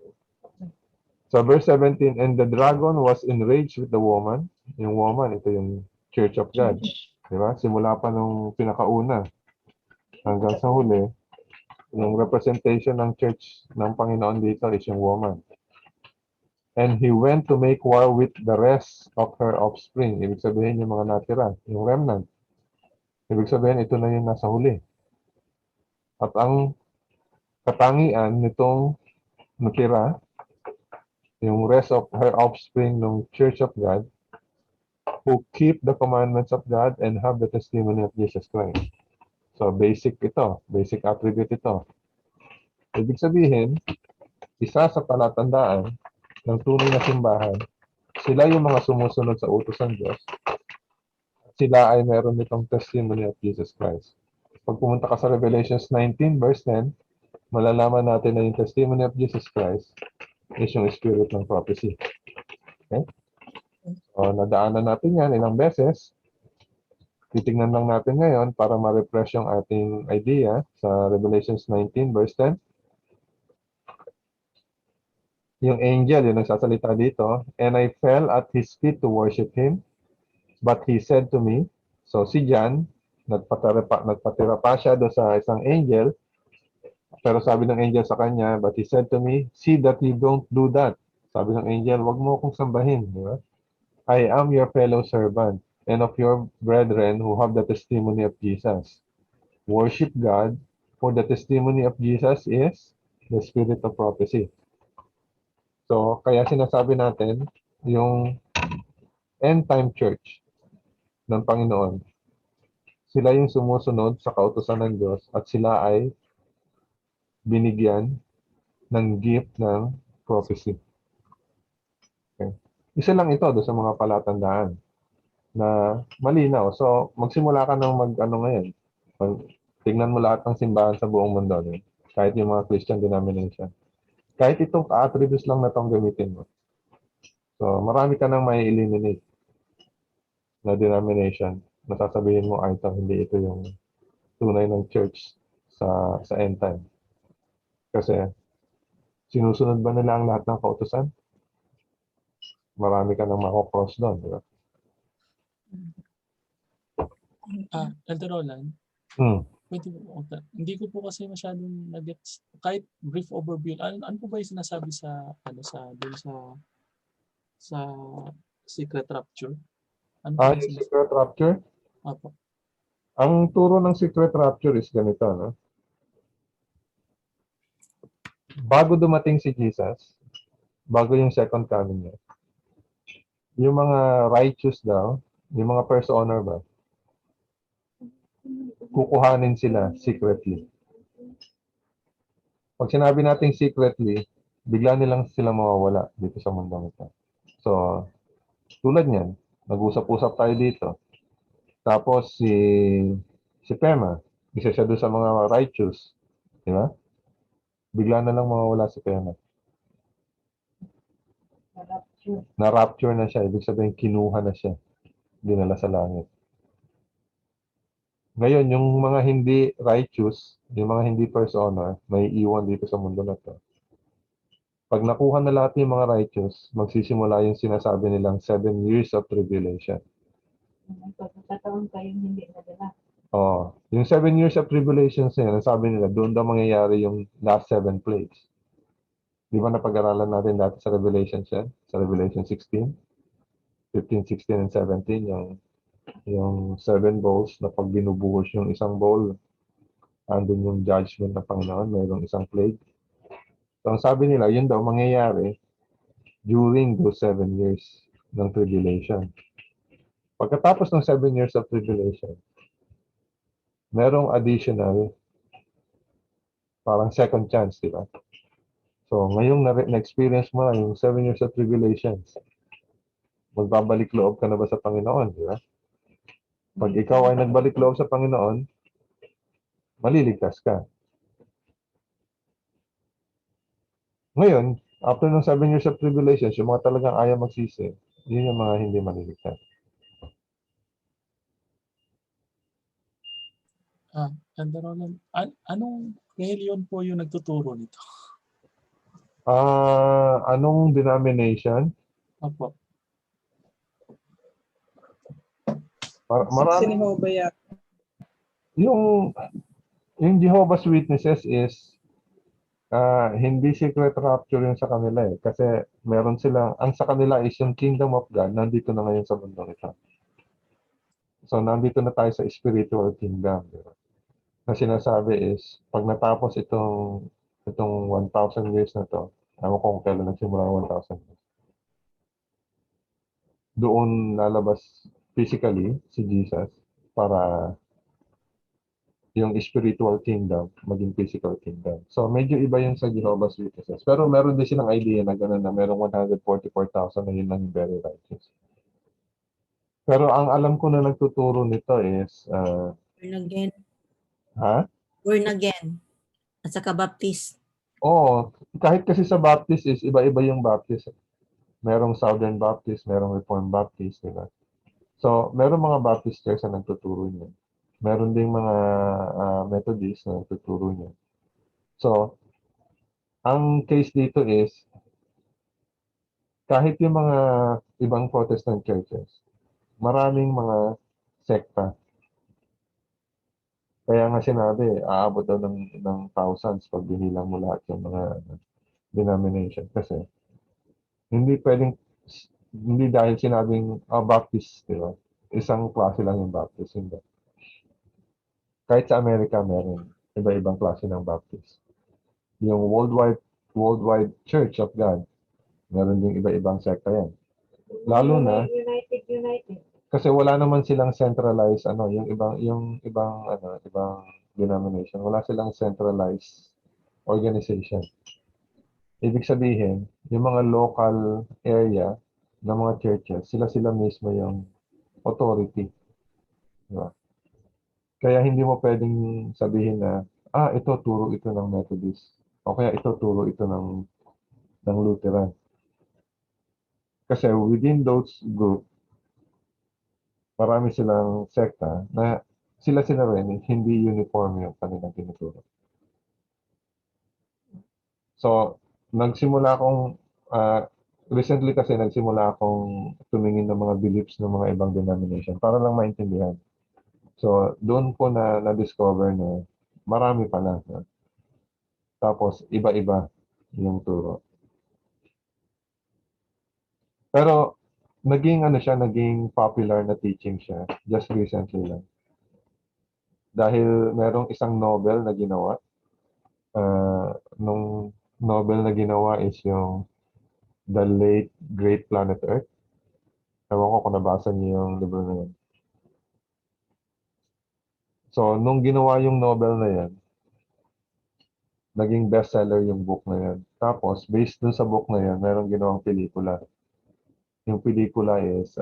sa verse 17, and the dragon was enraged with the woman. Yung woman, ito yung Church of God. Di ba? Simula pa nung pinakauna hanggang sa huli, yung representation ng church ng Panginoon dito is yung woman. And he went to make war with the rest of her offspring. Ibig sabihin yung mga natira, yung remnant. Ibig sabihin ito na yung nasa huli. At ang katangian nitong natira, yung rest of her offspring ng Church of God, who keep the commandments of God and have the testimony of Jesus Christ. So basic ito, basic attribute ito. Ibig sabihin, isa sa palatandaan ng tunay na simbahan, sila yung mga sumusunod sa utos ng Diyos. Sila ay meron nitong testimony of Jesus Christ. Pag pumunta ka sa Revelations 19 verse 10, malalaman natin na yung testimony of Jesus Christ is yung spirit ng prophecy. Okay? So, nadaanan natin yan ilang beses. Titingnan lang natin ngayon para ma-refresh yung ating idea sa Revelations 19 verse 10. Yung angel, yung nagsasalita dito, and I fell at his feet to worship him. But he said to me, so si John, nagpatira pa siya doon sa isang angel, pero sabi ng angel sa kanya, but he said to me, see that you don't do that. Sabi ng angel, wag mo akong sambahin. Di ba? I am your fellow servant and of your brethren who have the testimony of Jesus. Worship God, for the testimony of Jesus is the spirit of prophecy. So, kaya sinasabi natin, yung end time church ng Panginoon, sila yung sumusunod sa kautusan ng Diyos at sila ay binigyan ng gift ng prophecy. Okay. Isa lang ito doon sa mga palatandaan na malinaw. So, magsimula ka ng ngayon. Tingnan mo lahat ng simbahan sa buong mundo. Kahit yung mga Christian denomination. Kahit itong attributes lang na itong gamitin mo. So, marami ka nang may eliminate na denomination. Nasasabihin mo, ay, hindi ito yung tunay ng church sa end time. Kasi, sinusunod ba nila ang lahat ng kautusan? Marami ka nang mako-cross doon, di ba? Elder Roland, pwede po, hindi ko po kasi masyadong nag-gets, kahit brief overview, ano po ba yung sinasabi sa secret rapture? Ano po yung Yung secret rapture? Apo. Ang turo ng secret rapture is ganito, no? Bago dumating si Jesus, bago yung second coming niya, yung mga righteous daw, yung mga first honor ba, kukuhanin sila secretly. Pag sinabi natin secretly, bigla nilang sila mawawala dito sa mundong ito. So, tulad niyan, nag-usap-usap tayo dito. Tapos si Pema, isa siya doon sa mga righteous, di ba? Bigla na lang mawawala si Pema. Na-rapture na siya, ibig sabihin kinuha na siya, dinala sa langit. Ngayon, yung mga hindi righteous, yung mga hindi first honor, may iwan dito sa mundo na to. Pag nakuha na lahat yung mga righteous, magsisimula yung sinasabi nilang 7 years of tribulation. Magkakataon kayong hindi nadala. Yung 7 years of tribulation na sabi nila, doon daw mangyayari yung last 7 plagues. Di ba napag-aralan natin dati sa Revelation siya? Sa Revelation 16, 15, 16, and 17, yung 7 bowls na pag binubuhos yung isang bowl, andun yung judgment ng Panginoon, mayroong isang plague. So, ang sabi nila, yun daw mangyayari during those 7 years ng tribulation. Pagkatapos ng 7 years of tribulation, merong additional, parang second chance, di ba? So, ngayong na-experience mo na yung 7 years of tribulations, magbabalik loob ka na ba sa Panginoon, di ba? Pag ikaw ay nagbalik loob sa Panginoon, maliligtas ka. Ngayon, After ng 7 years of tribulations, yung mga talagang ayaw magsisi, yun yung mga hindi maliligtas. Elder Roland, anong reliyon po yung nagtuturo nito? Anong denomination? Opo. Marami. Yung Jehovah's Witnesses is hindi secret rapture yun sa kanila eh. Kasi meron sila, ang sa kanila is yung kingdom of God, nandito na ngayon sa mundo ito. So, nandito na tayo sa spiritual kingdom. Diba? Na sinasabi is, pag natapos itong 1,000 years na to, ewan ko kung kailan nagsimula ang 1,000 years, doon lalabas physically si Jesus para yung spiritual kingdom maging physical kingdom. So, medyo iba yun sa Jehovah's Witnesses. Pero meron din silang idea na gano'n na merong 144,000 na yun lang yung very righteous. Pero ang alam ko na nagtuturo nito is, Born again. ha? Born again. At saka baptist. Oo, kahit kasi sa Baptist is iba-iba yung Baptist. Merong Southern Baptist, merong Reformed Baptist, di ba? So, merong mga Baptist church na nagtuturo niyan. Meron ding mga Methodist na nagtuturo niyan. So, ang case dito is, kahit yung mga ibang Protestant churches, maraming mga sekta. Kaya nga sinabi, aabot daw ng thousands pag binilang mo lahat yung mga denomination. Kasi, hindi pwedeng, hindi dahil sinabing Baptist, di ba? Isang klase lang yung Baptist. Hindi. Kahit sa Amerika, meron iba-ibang klase ng Baptist. Yung worldwide Church of God, meron ding iba-ibang sekta yan. Lalo na, United. kasi wala naman silang centralized yung ibang denomination, wala silang centralized organization. Ibig sabihin, yung mga local area ng mga churches, sila mismo yung authority. Diba? Kaya hindi mo pwedeng sabihin na, ito turo ito ng Methodist. O kaya ito turo ito ng Lutheran. Kasi within those group, marami silang sekta na sila rin, hindi uniform yung kanilang tinuturo. So, recently kasi nagsimula akong tumingin ng mga beliefs ng mga ibang denomination para lang maintindihan. So, doon ko na-discover na marami pala. Tapos, iba-iba yung turo. Pero, naging popular na teaching siya just recently lang. Dahil merong isang novel na ginawa. Nung novel na ginawa is yung The Late Great Planet Earth. Ewan ko kung nabasa niyo yung libro na yun. So, nung ginawa yung novel na yan, naging bestseller yung book na yan. Tapos, based dun sa book na yan, merong ginawang pelikula. Yung pelikula is,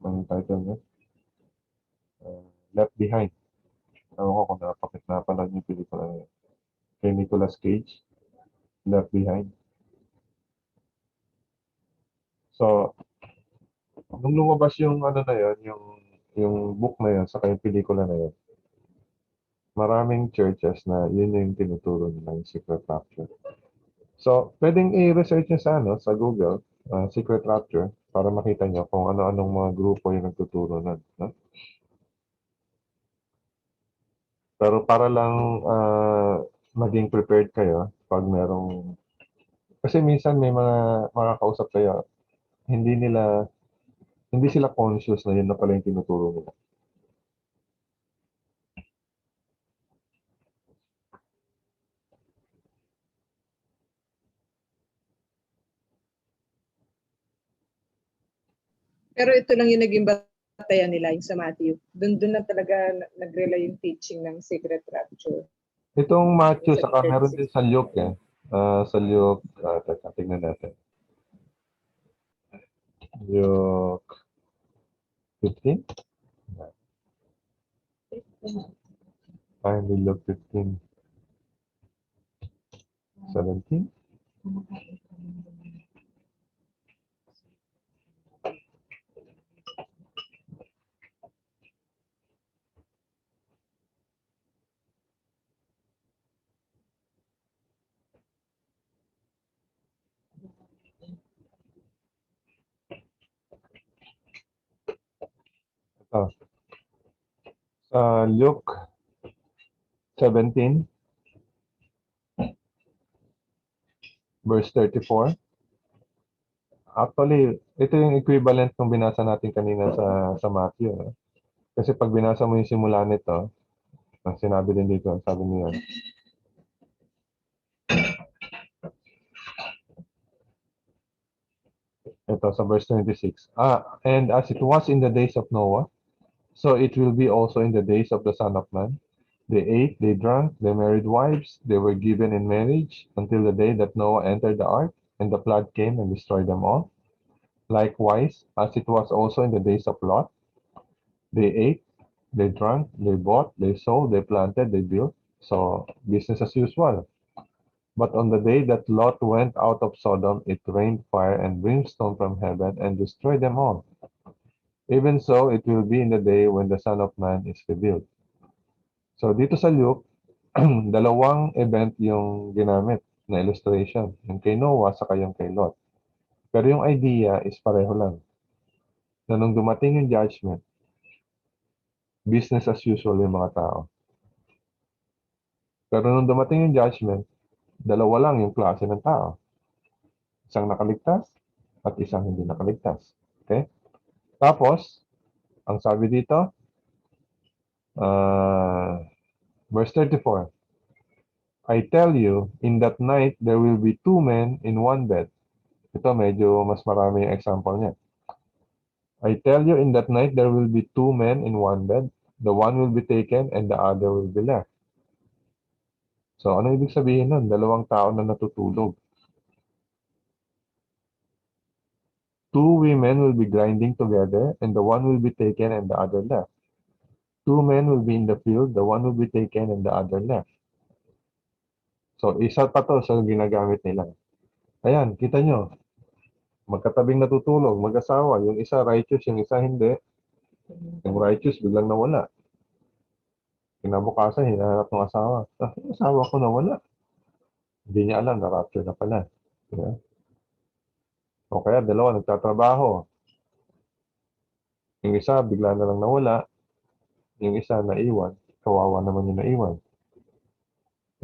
anong title niya? Left Behind. Ewan ko kung napanood yung pelikula na yan. Kay Nicolas Cage, Left Behind. So, nung lumabas yung na yun, yung book na yun, saka yung pelikula na yun, maraming churches na yun yung tinuturo nila yung secret rapture. So, pwedeng i-research nyo sa Google, secret rapture, para makita nyo kung ano-anong mga grupo yung nagtuturo nun. No? Pero para lang maging prepared kayo pag merong... Kasi minsan may mga makakausap kayo, hindi sila conscious na yun na pala yung tinuturo nila. Pero ito lang yung naging batayan nila, yung sa Matthew. Doon na talaga nag-rely yung teaching ng secret rapture. Itong Matthew, Sa saka meron 36. din sa Luke eh. Sa Luke, teka, tingnan natin. Luke 15? Hindi Luke 15. 17? Ito. Sa Luke 17, verse 34. Actually, ito yung equivalent ng binasa natin kanina sa Matthew. Kasi pag binasa mo yung simula nito, ang sinabi din dito, sabi niya, ito sa verse 26. And as it was in the days of Noah, so it will be also in the days of the Son of Man. They ate, they drank, they married wives, they were given in marriage until the day that Noah entered the ark, and the flood came and destroyed them all. Likewise, as it was also in the days of Lot, they ate, they drank, they bought, they sold, they planted, they built. So business as usual. But on the day that Lot went out of Sodom, it rained fire and brimstone from heaven and destroyed them all. Even so, it will be in the day when the Son of Man is revealed. So dito sa Luke, dalawang event yung ginamit na illustration. Yung kay Noah saka yung kay Lot. Pero yung idea is pareho lang. Na nung dumating yung judgment, business as usual yung mga tao. Pero nung dumating yung judgment, dalawa lang yung klase ng tao. Isang nakaligtas at isang hindi nakaligtas. Okay? Tapos, ang sabi dito, verse 34, I tell you, in that night there will be two men in one bed. Ito medyo mas marami yung example niya. I tell you, in that night there will be two men in one bed. The one will be taken and the other will be left. So, ano ibig sabihin nun? Dalawang tao na natutulog. Two women will be grinding together and the one will be taken and the other left. Two men will be in the field, the one will be taken and the other left. So, isa pa to sa ginagamit nila. Ayan, kita nyo. Magkatabing natutulog, mag-asawa. Yung isa righteous, yung isa hindi. Yung righteous, biglang nawala. Kinabukasan, hinahanap ng asawa. Yung asawa ko nawala. Hindi niya alam, na-rapture na pala. Diba? O kaya, dalawa, nagtatrabaho. Yung isa, bigla na lang nawala. Yung isa, naiwan. Kawawa naman yung naiwan.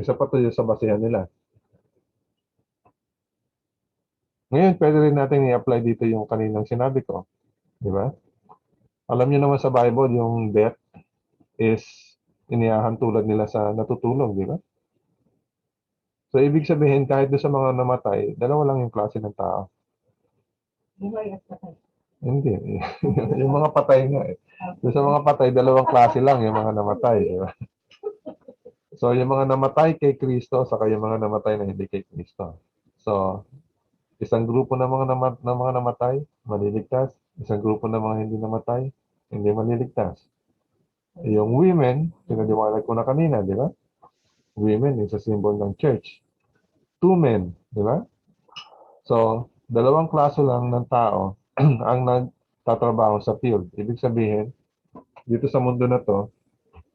Isa pa to yung sa basehan nila. Ngayon, pwede rin natin i-apply dito yung kaninang sinabi ko. Di ba? Alam niyo naman sa Bible, yung death is iniyahan tulad nila sa natutulog, di ba? So, ibig sabihin, kahit doon sa mga namatay, dalawa lang yung klase ng tao. Buhay at patay. Hindi. Yung mga patay nga eh. Doon sa mga patay, dalawang klase lang yung mga namatay, di ba? So, yung mga namatay kay Kristo, saka yung mga namatay na hindi kay Kristo. So, isang grupo ng mga namatay, maliligtas. Isang grupo ng mga hindi namatay, hindi maliligtas. Yung women, pinaliwanag ko na kanina, di ba? Women is a symbol ng church. Two men, di ba? So, dalawang klase lang ng tao ang nagtatrabaho sa field. Ibig sabihin, dito sa mundo na to,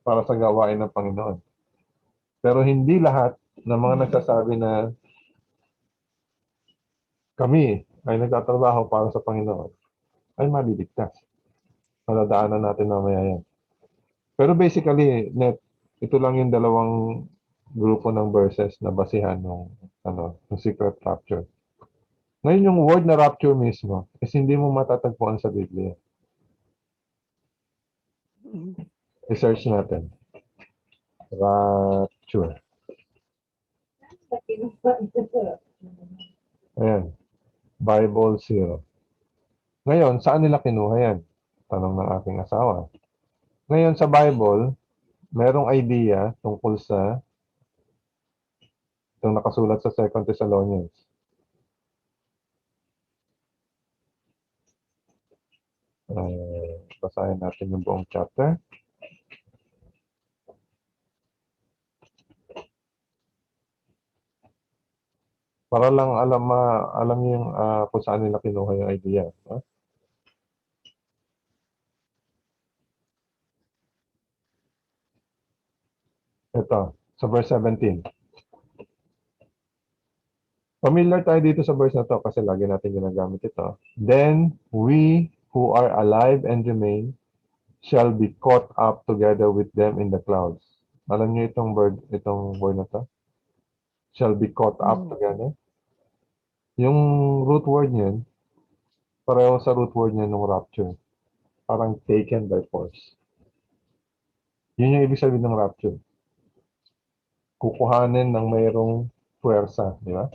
para sa gawain ng Panginoon. Pero hindi lahat ng mga nagsasabi na kami ay nagtatrabaho para sa Panginoon ay maliligtas. Maladaanan natin mamaya yan. Pero basically, ito lang yung dalawang grupo ng verses na basihan ng secret rapture. Ngayon yung word na rapture mismo is hindi mo matatagpuan sa Biblia. I-search natin. Rapture. Ayan. Bible Zero. Ngayon, saan nila kinuha yan? Tanong ng aking asawa. Ngayon sa Bible, merong idea tungkol sa itong nakasulat sa 2 Thessalonians. Basahin natin yung buong chapter. Para lang alam niyo yung kung saan nila kinuha yung idea. No? Ito, sa verse 17. Familiar tayo dito sa verse na to kasi lagi natin ginagamit ito. Then we who are alive and remain shall be caught up together with them in the clouds. Alam niyo itong word na to? Shall be caught up together. Yung root word niyan, pareho sa root word niya ng rapture. Parang taken by force. Yun yung ibig sabihin ng rapture. Kukuhanin ng mayroong puwersa, di ba?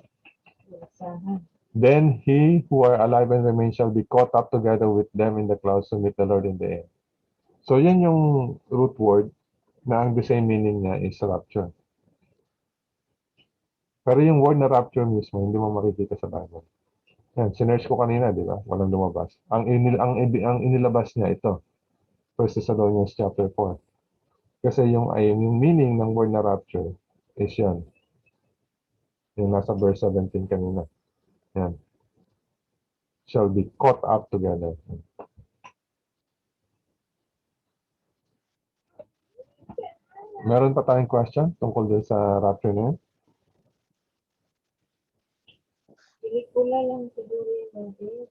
Then he who are alive and remain shall be caught up together with them in the clouds to meet the Lord in the air. So yan yung root word na ang the same meaning niya is rapture. Pero yung word na rapture mismo, hindi mo makikita sa Bible. Yan, sinerge ko kanina, di ba? Walang lumabas. Ang inilabas niya ito. 1 Thessalonians chapter 4. Kasi yung meaning ng word na rapture is yan. Yung nasa verse 17 kanina. Yan. Shall be caught up together. Meron pa tayong question tungkol din sa rapture na yun? Pelikula lang siguro yung movie.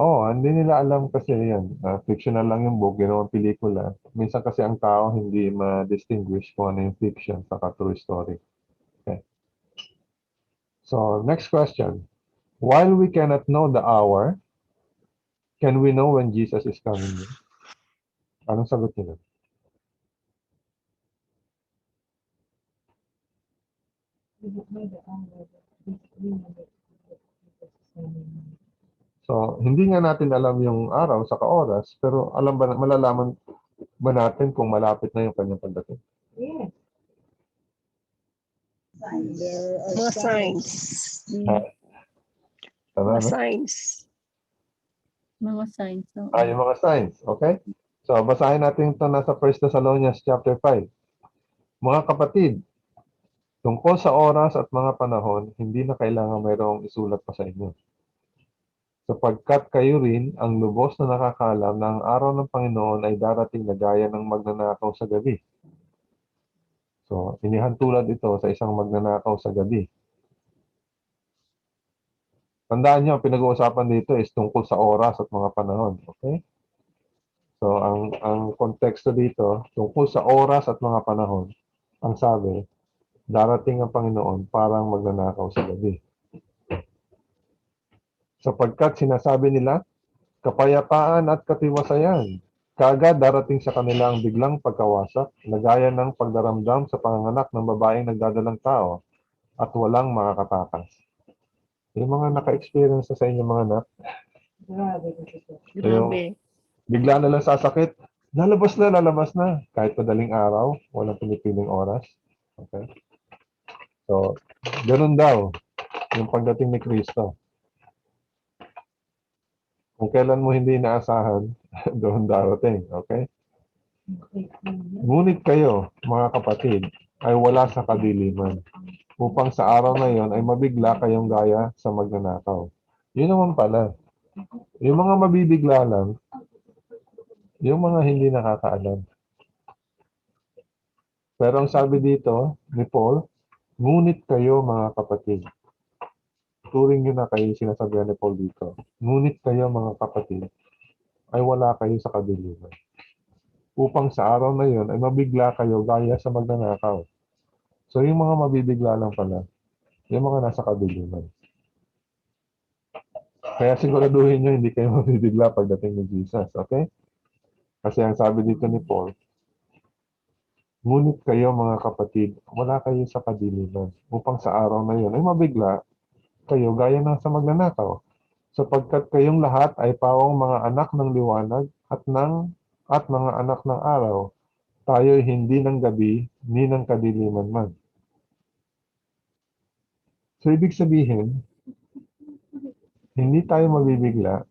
Oo, hindi nila alam kasi yan. Fictional lang yung book, ginawang pelikula. Minsan kasi ang tao hindi ma-distinguish kung ano yung fiction sa true story. Okay. So, next question. While we cannot know the hour, can we know when Jesus is coming? Anong sagot niyo? So, hindi nga natin alam yung araw sa oras, pero malalaman ba natin kung malapit na yung kanyang pagdating? Yes. There are Mga signs. Tama, Mga no? signs. Mga signs. No? Yung mga signs, okay? So, basahin natin ito nasa 1 Thessalonians chapter 5. Mga kapatid, tungkol sa oras at mga panahon, hindi na kailangan mayroong isulat pa sa inyo. Sapagkat kayo rin ang lubos na nakakalam na ang araw ng Panginoon ay darating na gaya ng magnanakaw sa gabi. So, inihantulad ito sa isang magnanakaw sa gabi. Tandaan nyo, pinag-uusapan dito is tungkol sa oras at mga panahon. Okay? So, ang konteksto dito, tungkol sa oras at mga panahon, ang sabi, darating ang Panginoon parang magnanakaw sa gabi. Sapagkat sinasabi nila, kapayapaan at katiwasayan. Kaagad darating sa kanila ang biglang pagkawasak, na gaya ng pagdaramdam sa panganganak ng babaeng nagdadalang tao at walang makakatakas. Yung mga naka-experience na sa inyo mga anak, Grabe. bigla na lang sasakit, lalabas na, kahit madaling araw, walang pinipiling oras. Okay? So, ganun daw yung pagdating ni Kristo. Kung kailan mo hindi inaasahan, doon darating. Okay? Ngunit kayo, mga kapatid, ay wala sa kadiliman, upang sa araw na yon ay mabigla kayong gaya sa magnanakaw. Yun naman pala. Yung mga mabibigla lang, yung mga hindi nakakaalam. Pero ang sabi dito ni Paul, ngunit kayo mga kapatid. Turing nyo na kayo sinasabihan ni Paul dito. Ngunit kayo mga kapatid, ay wala kayo sa kadiliman. Upang sa araw na yon ay mabigla kayo gaya sa magnanakaw. So yung mga mabibigla lang pala, yung mga nasa kadiliman. Kaya siguraduhin nyo hindi kayo mabibigla pagdating ni Jesus. Okay? Kasi ang sabi dito ni Paul, ngunit kayo mga kapatid, wala kayo sa kadiliman. Upang sa araw na yon ay mabigla kayo gaya ng sa magnanakaw. Sapagkat kayong lahat ay pawang mga anak ng liwanag at mga anak ng araw. Tayo'y hindi ng gabi ni ng kadiliman man. So ibig sabihin, hindi tayo mabibigla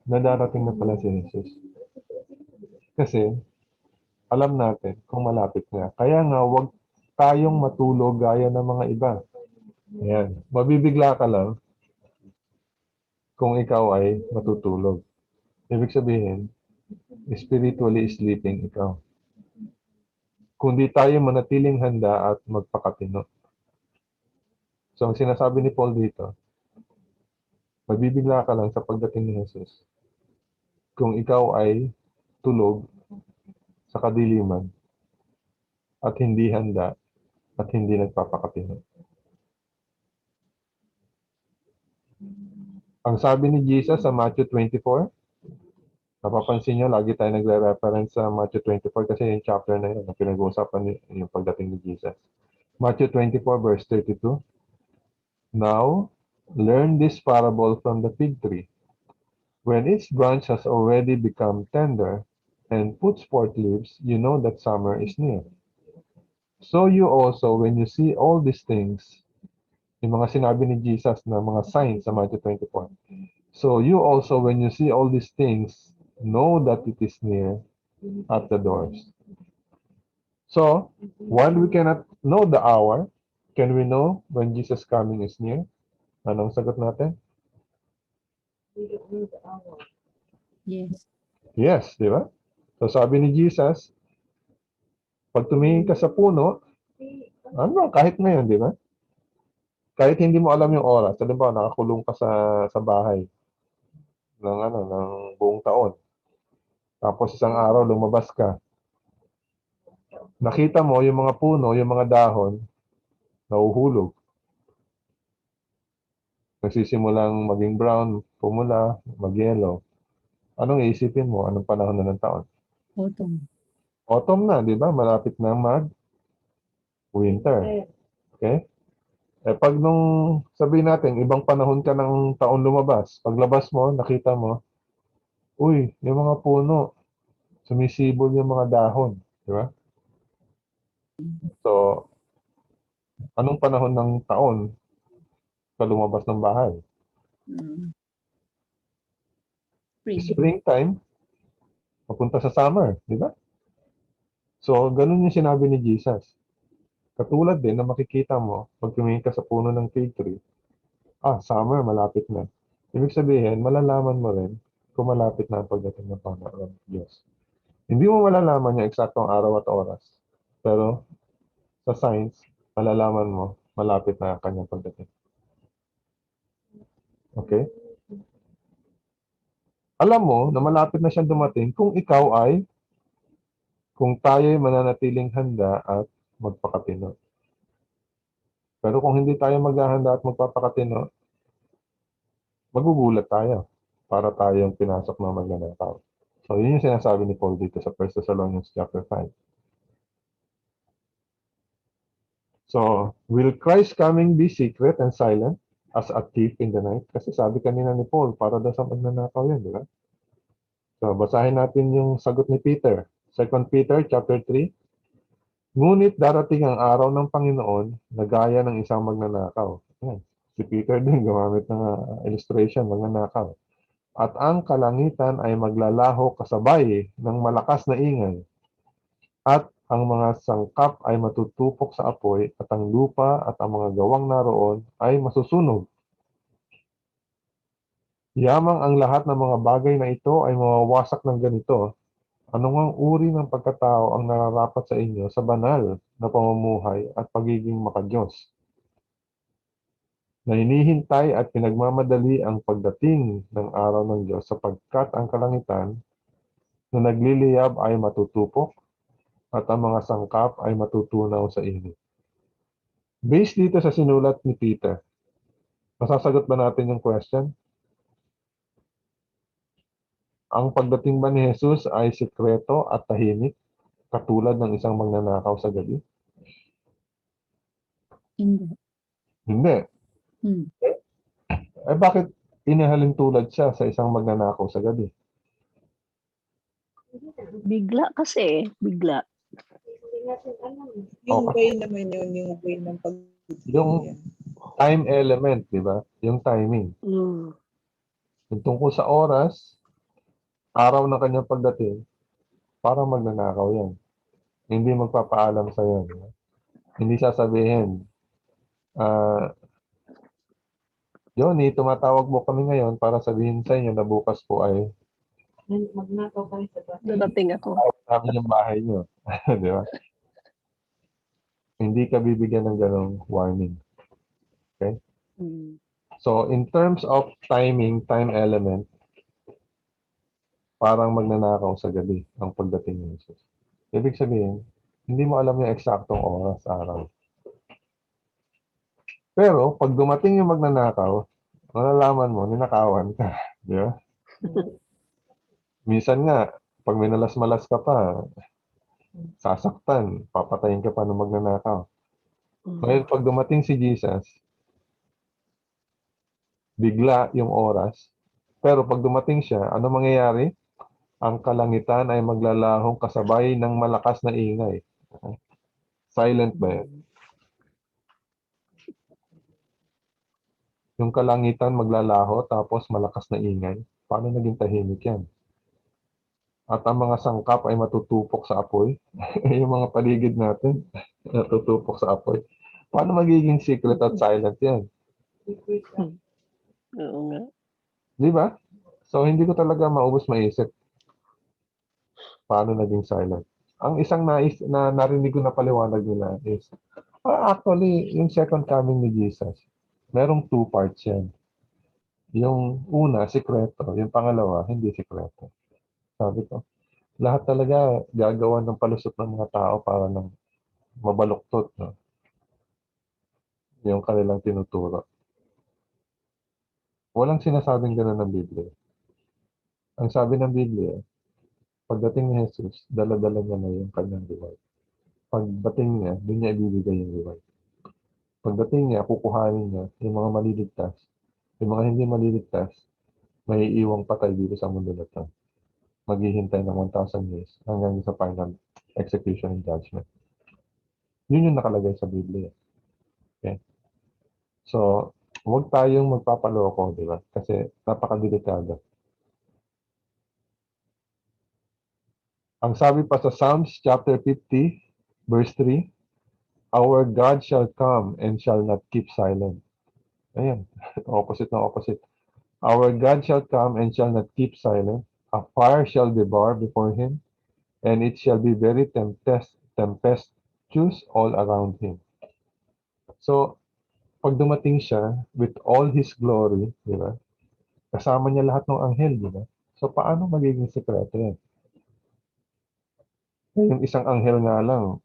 na darating na pala si Jesus. Kasi alam natin kung malapit nga. Kaya nga, huwag tayong matulog gaya ng mga iba Ayan. Mabibigla ka lang kung ikaw ay matutulog. Ibig sabihin, spiritually sleeping ikaw. Kung di tayo manatiling handa at magpakatino. So, ang sinasabi ni Paul dito, mabibigla ka lang sa pagdating ni Jesus kung ikaw ay tulog sa kadiliman at hindi handa at hindi nagpapakatino. Ang sabi ni Jesus sa Matthew 24, napapansin nyo, lagi tayo nagre-reference sa Matthew 24 kasi yung chapter na yun, na pinag-uusapan yung pagdating ni Jesus. Matthew 24 verse 32, Now, learn this parable from the fig tree. When its branch has already become tender and puts forth leaves, you know that summer is near. So you also, when you see all these things, yung mga sinabi ni Jesus na mga signs sa Matthew 24. So you also, when you see all these things, know that it is near at the doors. So, while we cannot know the hour, can we know when Jesus' coming is near? Anong sagot natin? We don't know the hour. Yes. Yes, di ba? So sabi ni Jesus, pag tumingin ka sa puno, ano, kahit ngayon, di ba? Kahit hindi mo alam yung oras, halimbawa nakakulong ka sa bahay ng buong taon. Tapos isang araw lumabas ka. Nakita mo yung mga puno, yung mga dahon, nahuhulog. Nagsisimulang maging brown, pumula, mag-yellow. Anong iisipin mo? Anong panahon na ng taon? Autumn. Autumn na, di ba? Malapit na mag-winter. Okay? Eh pag nung sabihin natin, ibang panahon ka ng taon lumabas, paglabas mo, nakita mo, uy, yung mga puno, sumisibol yung mga dahon. Di ba? So, anong panahon ng taon ka lumabas ng bahay? Mm. Spring. Springtime, papunta sa summer, di ba? So, ganun yung sinabi ni Jesus. Katulad din na makikita mo, pag tumingin ka sa puno ng fig tree, summer, malapit na. Ibig sabihin, malalaman mo rin kung malapit na ang pagdating ng Panginoon Diyos. Hindi mo malalaman yung eksaktong araw at oras. Pero, sa science, malalaman mo, malapit na ang kanyang pagdating. Okay? Alam mo na malapit na siyang dumating kung tayo ay mananatiling handa at magpakatino. Pero kung hindi tayo maghahanda at magpapakatino, magugulat tayo para tayong pinasok ng magnanakaw. So, yun yung sinasabi ni Paul dito sa 1 Thessalonians chapter 5. So, will Christ's coming be secret and silent as a thief in the night? Kasi sabi kanina ni Paul, para daw sa magnanakaw yun, di ba? So, basahin natin yung sagot ni Peter. 2 Peter chapter 3. Ngunit darating ang araw ng Panginoon na gaya ng isang magnanakaw. Yan. Si Peter din gumamit ng illustration, magnanakaw. At ang kalangitan ay maglalaho kasabay ng malakas na ingay. At ang mga sangkap ay matutupok sa apoy at ang lupa at ang mga gawang naroon ay masusunog. Yamang ang lahat ng mga bagay na ito ay mawawasak ng ganito. Anong uri ng pagkatao ang nararapat sa inyo sa banal na pamumuhay at pagiging makadiyos? Na hinihintay at pinagmamadali ang pagdating ng araw ng Diyos sapagkat ang kalangitan na nagliliyab ay matutupok at ang mga sangkap ay matutunaw sa init. Based dito sa sinulat ni Peter, masasagot ba natin yung question? Ang pagdating ba ni Jesus ay sikreto at tahimik, katulad ng isang magnanakaw sa gabi? Hindi. Hindi. Hmm. Eh bakit inihalin tulad siya sa isang magnanakaw sa gabi? Bigla kasi, bigla. Hindi natin alam. Yung Okay. way naman yun, yung way ng Yung time element, di ba? Yung timing. Mm. Yung tungkol sa oras, araw ng kanyang pagdating, parang magnanakaw yan. Hindi magpapaalam sa iyo. Hindi sasabihin, Johnny, tumatawag mo kami ngayon para sabihin sa inyo na bukas po ay Magnakaw kayo sa bahay. Darating ako. namin yung bahay nyo. Di ba? Hindi ka bibigyan ng ganong warning. Mm. So, in terms of timing, time element, parang magnanakaw sa gabi ang pagdating ni Jesus. Ibig sabihin, hindi mo alam yung eksaktong oras, araw. Pero, pag dumating yung magnanakaw, malalaman mo, ninakawan ka. Di ba? Minsan nga, pag minalas-malas ka pa, sasaktan, papatayin ka pa ng magnanakaw. Ngayon, pag dumating si Jesus, bigla yung oras, pero pag dumating siya, ano mangyayari? Ang kalangitan ay maglalahong kasabay ng malakas na ingay. Silent ba yan? Yung kalangitan maglalaho tapos malakas na ingay. Paano naging tahimik yan? At ang mga sangkap ay matutupok sa apoy. Yung mga paligid natin, natutupok sa apoy. Paano magiging secret at silent yan? Oo nga. Di ba? So, hindi ko talaga maubos maisip paano naging silent. Ang isang narinig ko na paliwanag nila is, actually, yung second coming ni Jesus, merong two parts yan. Yung una, sikreto. Yung pangalawa, hindi sikreto. Sabi ko, lahat talaga gagawa ng palusot ng mga tao para ng mabaluktot, no? Yung kanilang tinuturo. Walang sinasabing gano'n ng Biblia. Ang sabi ng Biblia, pagdating ni Jesus, dala-dala niya na yung kanyang reward. Pagdating niya, doon niya ibibigay yung reward. Pagdating niya, kukuhanin niya yung mga maliligtas. Yung mga hindi maliligtas, may iiwang patay dito sa mundo na ito. Maghihintay ng 1,000 years hanggang sa final execution and judgment. Yun yung nakalagay sa Biblia. Okay? So, huwag tayong magpapaloko, di ba? Kasi napakadelikado. Ang sabi pa sa Psalms chapter 50, verse 3, our God shall come and shall not keep silent. Ayan, opposite na opposite. Our God shall come and shall not keep silent. A fire shall devour before him, and it shall be very tempestuous all around him. So, pag dumating siya with all his glory, di ba? Kasama niya lahat ng anghel, di ba? So, paano magiging sekreto yan? Yung isang anghel nga lang,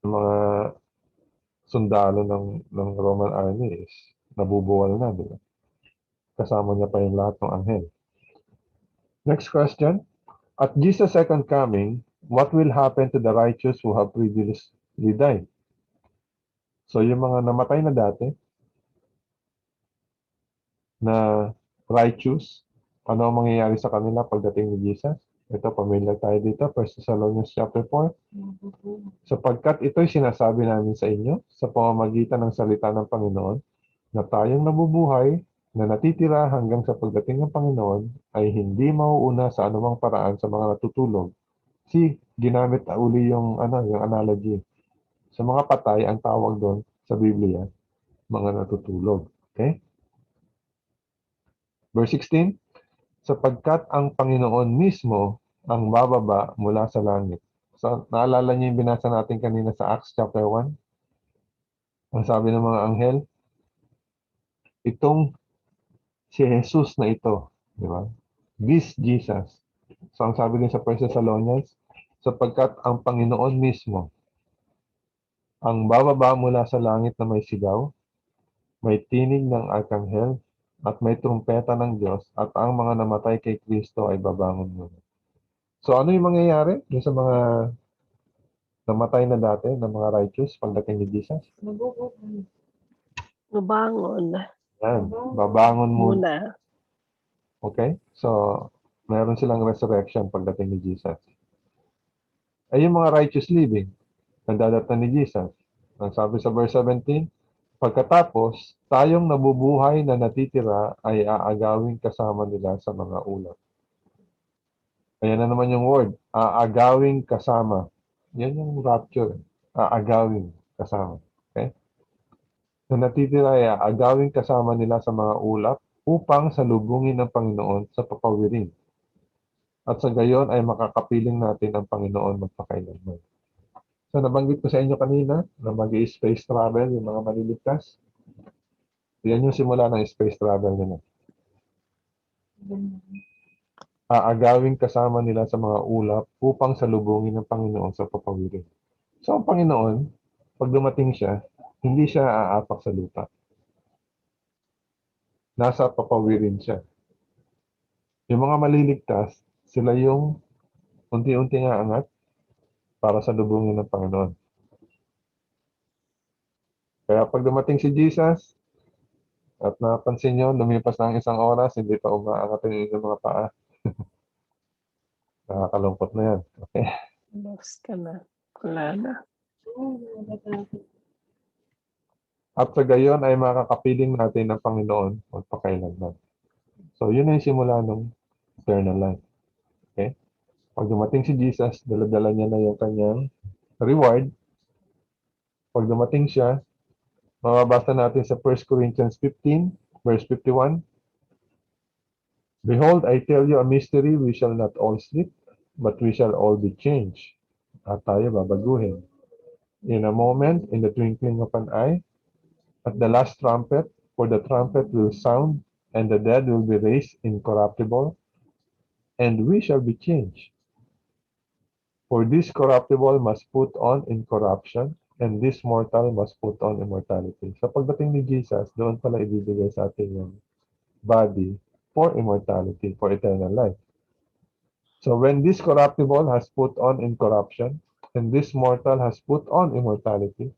yung mga sundalo ng Roman army is nabubuwal na, di ba? Kasama niya pa yung lahat ng anghel. Next question. At Jesus' second coming, what will happen to the righteous who have previously died? So, yung mga namatay na dati, na righteous, ano ang mangyayari sa kanila pagdating ni Jesus? Ito, familiar tayo dito, 1 Thessalonians chapter 4. Sapagkat ito'y sinasabi namin sa inyo sa pamamagitan ng salita ng Panginoon, na tayong nabubuhay, na natitira hanggang sa pagdating ng Panginoon, ay hindi mauuna sa anumang paraan sa mga natutulog. Ginamit na uli yung analogy. Sa mga patay, ang tawag doon sa Biblia, mga natutulog. Okay? Verse 16, sapagkat ang Panginoon mismo ang bababa mula sa langit. So, naalala niyo yung binasa natin kanina sa Acts chapter 1? Ang sabi ng mga anghel, itong si Jesus na ito, di ba? This Jesus. So, ang sabi din sa 1 Thessalonians, sapagkat ang Panginoon mismo ang bababa mula sa langit na may sigaw, may tinig ng arkanghel, at may trumpeta ng Diyos, at ang mga namatay kay Kristo ay babangon muna. So, ano yung mangyayari dun sa mga namatay na dati, ng mga righteous, pagdating ni Jesus? Mabangon Yan, babangon muna. muna. Okay? So, meron silang resurrection pagdating ni Jesus. Ay yung mga righteous living, nagdadatan ni Jesus. Ang sabi sa verse 17, pagkatapos, tayong nabubuhay na natitira ay aagawin kasama nila sa mga ulap. Ayan na naman yung word, aagawin kasama. Yan yung rapture, aagawin kasama. Okay? na natitira ay agawin kasama nila sa mga ulap upang salubungin ng Panginoon sa papawirin. At sa gayon ay makakapiling natin ang Panginoon magpakailanman. So nabanggit ko sa inyo kanina na mag-i-space travel yung mga maliligtas. Yan yung simula ng space travel nila. Aagawin kasama nila sa mga ulap upang salubungin ng Panginoon sa papawirin. So ang Panginoon, pag dumating siya, hindi siya aapak sa lupa. Nasa papawirin siya. Yung mga maliligtas, sila yung unti-unti aangat para salubungin ng Panginoon. Kaya pag dumating si Jesus, at napansin nyo, lumipas na ang 1 oras, hindi pa umaangat yung inyong mga paa. Nakakalungkot na yan. Okay? Lost ka na. Wala na. At sa gayon ay makakapiling natin ng Panginoon magpakailanman. So, yun na yung simula ng eternal life. Okay? Pag dumating si Jesus, dala-dala niya na yung kanyang reward. Pag dumating siya, mababasa natin sa 1 Corinthians 15, verse 51. Behold, I tell you a mystery, we shall not all sleep, but we shall all be changed. At tayo babaguhin. In a moment, in the twinkling of an eye, at the last trumpet, for the trumpet will sound, and the dead will be raised incorruptible, and we shall be changed. For this corruptible must put on incorruption, and this mortal must put on immortality. Sa pagdating ni Jesus, doon pala ibibigay sa atin yung body for immortality, for eternal life. So when this corruptible has put on incorruption, and this mortal has put on immortality,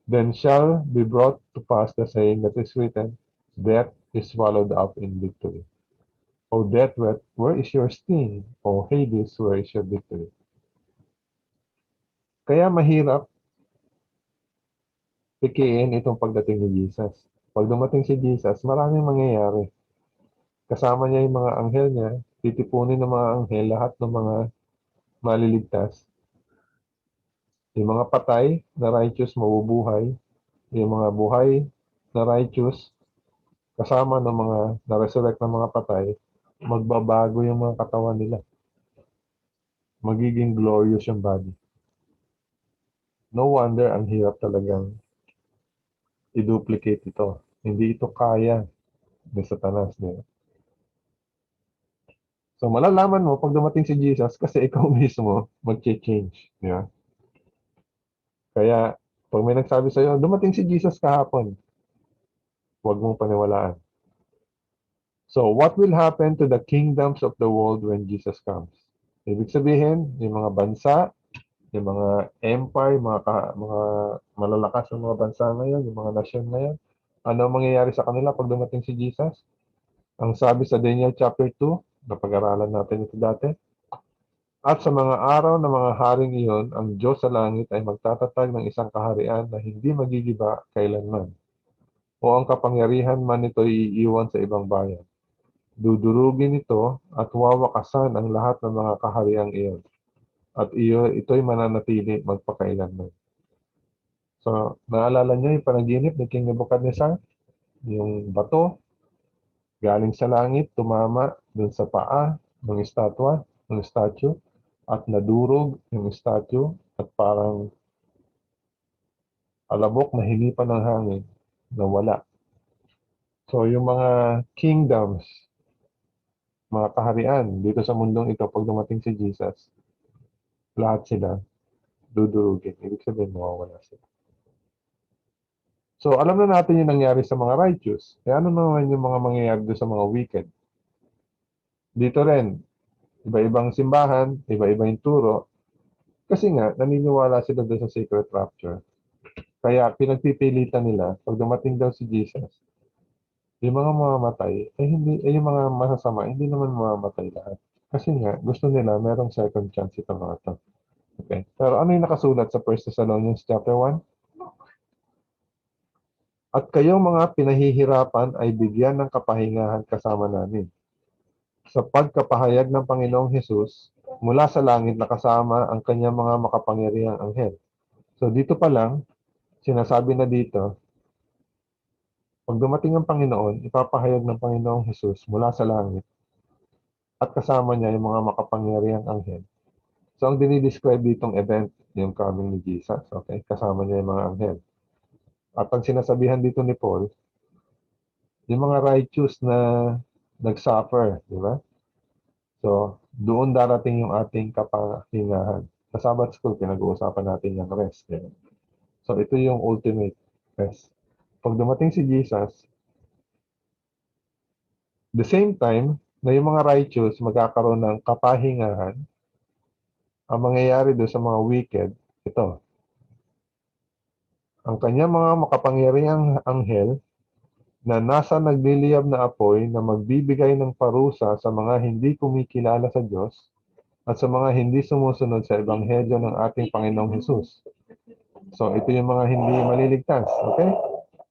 then shall be brought to pass the saying that is written, death is swallowed up in victory. O death, where is your sting? O Hades, where is your victory? Kaya mahirap pikiin itong pagdating ni Jesus. Pag dumating si Jesus, maraming mangyayari. Kasama niya yung mga anghel niya, titipunin ng mga anghel lahat ng mga maliligtas. Yung mga patay na righteous mabubuhay, yung mga buhay na righteous, kasama ng mga na-resurrect na mga patay, magbabago yung mga katawan nila. Magiging glorious yung body. No wonder ang hirap talagang i-duplicate ito. Hindi ito kaya ni Satanas. Diba? So malalaman mo pag dumating si Jesus kasi ikaw mismo mag-change. Diba? Kaya pag may nagsabi sa'yo, dumating si Jesus kahapon, huwag mong paniwalaan. So what will happen to the kingdoms of the world when Jesus comes? Ibig sabihin, yung mga bansa, yung mga empire, mga malalakas ng mga bansa ngayon, yung mga nasyon ngayon, ano mangyayari sa kanila pag dumating si Jesus? Ang sabi sa Daniel chapter 2, napag-aralan natin ito dati, at sa mga araw ng mga haring iyon, ang Diyos sa langit ay magtatatag ng isang kaharian na hindi magigiba kailanman. O ang kapangyarihan man nito iiwan sa ibang bayan. Dudurugin ito at wawakasan ang lahat ng mga kahariang iyon. At ito'y mananatili magpakailanman. So, naalala niyo yung panaginip ni King Nebuchadnezzar? Yung bato, galing sa langit, tumama dun sa paa ng estatwa, ng statue, at nadurog yung statue at parang alabok na hinipan ng hangin, nawala. So, yung mga kingdoms, mga kaharian dito sa mundong ito, pag dumating si Jesus, lahat sila dudurugin. Ibig sabihin, mawawala sila. So, alam na natin yung nangyari sa mga righteous. Kaya ano naman yung mga mangyayari doon sa mga wicked? Dito rin, iba-ibang simbahan, iba-iba yung turo. Kasi nga, naniniwala sila doon sa secret rapture. Kaya pinagpipilitan nila, pag dumating daw si Jesus, yung mga mamamatay, yung mga masasama, hindi naman mamamatay lahat. Kasi nga, gusto nila, merong second chance ito mga to. Okay. Pero ano yung nakasulat sa 1 Thessalonians chapter 1? At kayong mga pinahihirapan ay bigyan ng kapahingahan kasama namin. Sa pagkapahayag ng Panginoong Hesus, mula sa langit na kasama ang kanyang mga makapangyarihang anghel. So dito pa lang, sinasabi na dito, Pag dumating ang Panginoon, ipapahayag ng Panginoong Hesus mula sa langit at kasama niya yung mga makapangyarihang anghel. So, ang dinidescribe ditong event, yung coming ni Jesus, okay? Kasama niya yung mga anghel. At ang sinasabihan dito ni Paul, yung mga righteous na nag-suffer, di ba? So, doon darating yung ating kapahingahan. Sa Sabbath School, pinag-uusapan natin yung rest. Di ba? So, ito yung ultimate rest. Pag dumating si Jesus, the same time na yung mga righteous magkakaroon ng kapahingahan, ang mangyayari doon sa mga wicked, ito. Ang kanyang mga makapangyarihang anghel na nasa nagliliyab na apoy na magbibigay ng parusa sa mga hindi kumikilala sa Diyos at sa mga hindi sumusunod sa ebanghelyo ng ating Panginoong Hesus. So, ito yung mga hindi maliligtas. Okay?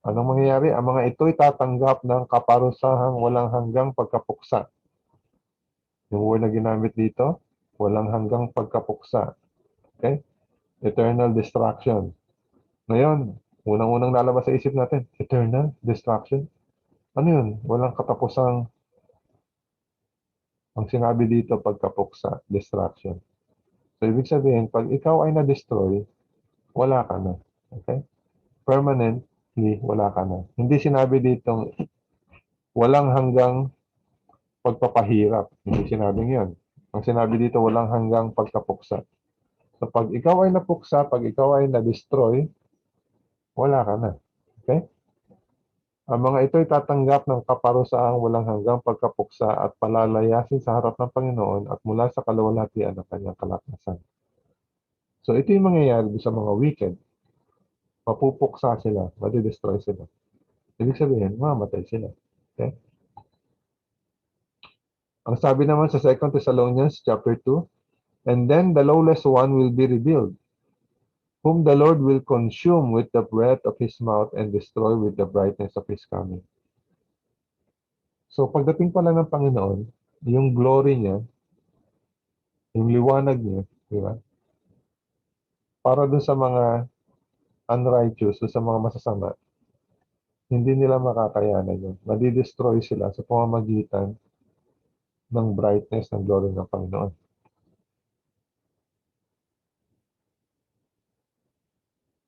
Anong mangyayari? Ang mga ito'y tatanggap ng kaparusahang walang hanggang pagkapuksa. Yung word na ginamit dito, walang hanggang pagkapuksa. Okay? Eternal destruction. Ngayon, unang-unang lalabas sa isip natin, eternal destruction. Ano yun? Walang katapusang ang sinabi dito pagkapuksa, destruction. So, ibig sabihin, pag ikaw ay na-destroy, wala ka na. Okay? Permanently, wala ka na. Hindi sinabi dito, walang hanggang pagpapahirap. Hindi sinabing yun. Ang sinabi dito, walang hanggang pagkapuksa. So, pag ikaw ay napuksa, pag ikaw ay na-destroy, wala ka na. Okay? Ang mga ito'y tatanggap ng kaparusahang walang hanggang pagkapuksa at palalayasin sa harap ng Panginoon at mula sa kaluwalhatian ng kanyang kalakasan. So, ito yung mangyayari sa mga wicked. Mapupuksa sila, madi-destroy sila. Ibig sabihin, mamatay sila. Okay? Ang sabi naman sa 2 Thessalonians chapter 2, and then the lawless one will be revealed, whom the Lord will consume with the breath of His mouth and destroy with the brightness of His coming. So pagdating pala ng Panginoon, yung glory niya, yung liwanag niya, di ba? Para dun sa mga unrighteous, dun sa mga masasama, hindi nila makakayanan yun. Madi-destroy sila sa pamamagitan ng brightness ng glory ng Panginoon.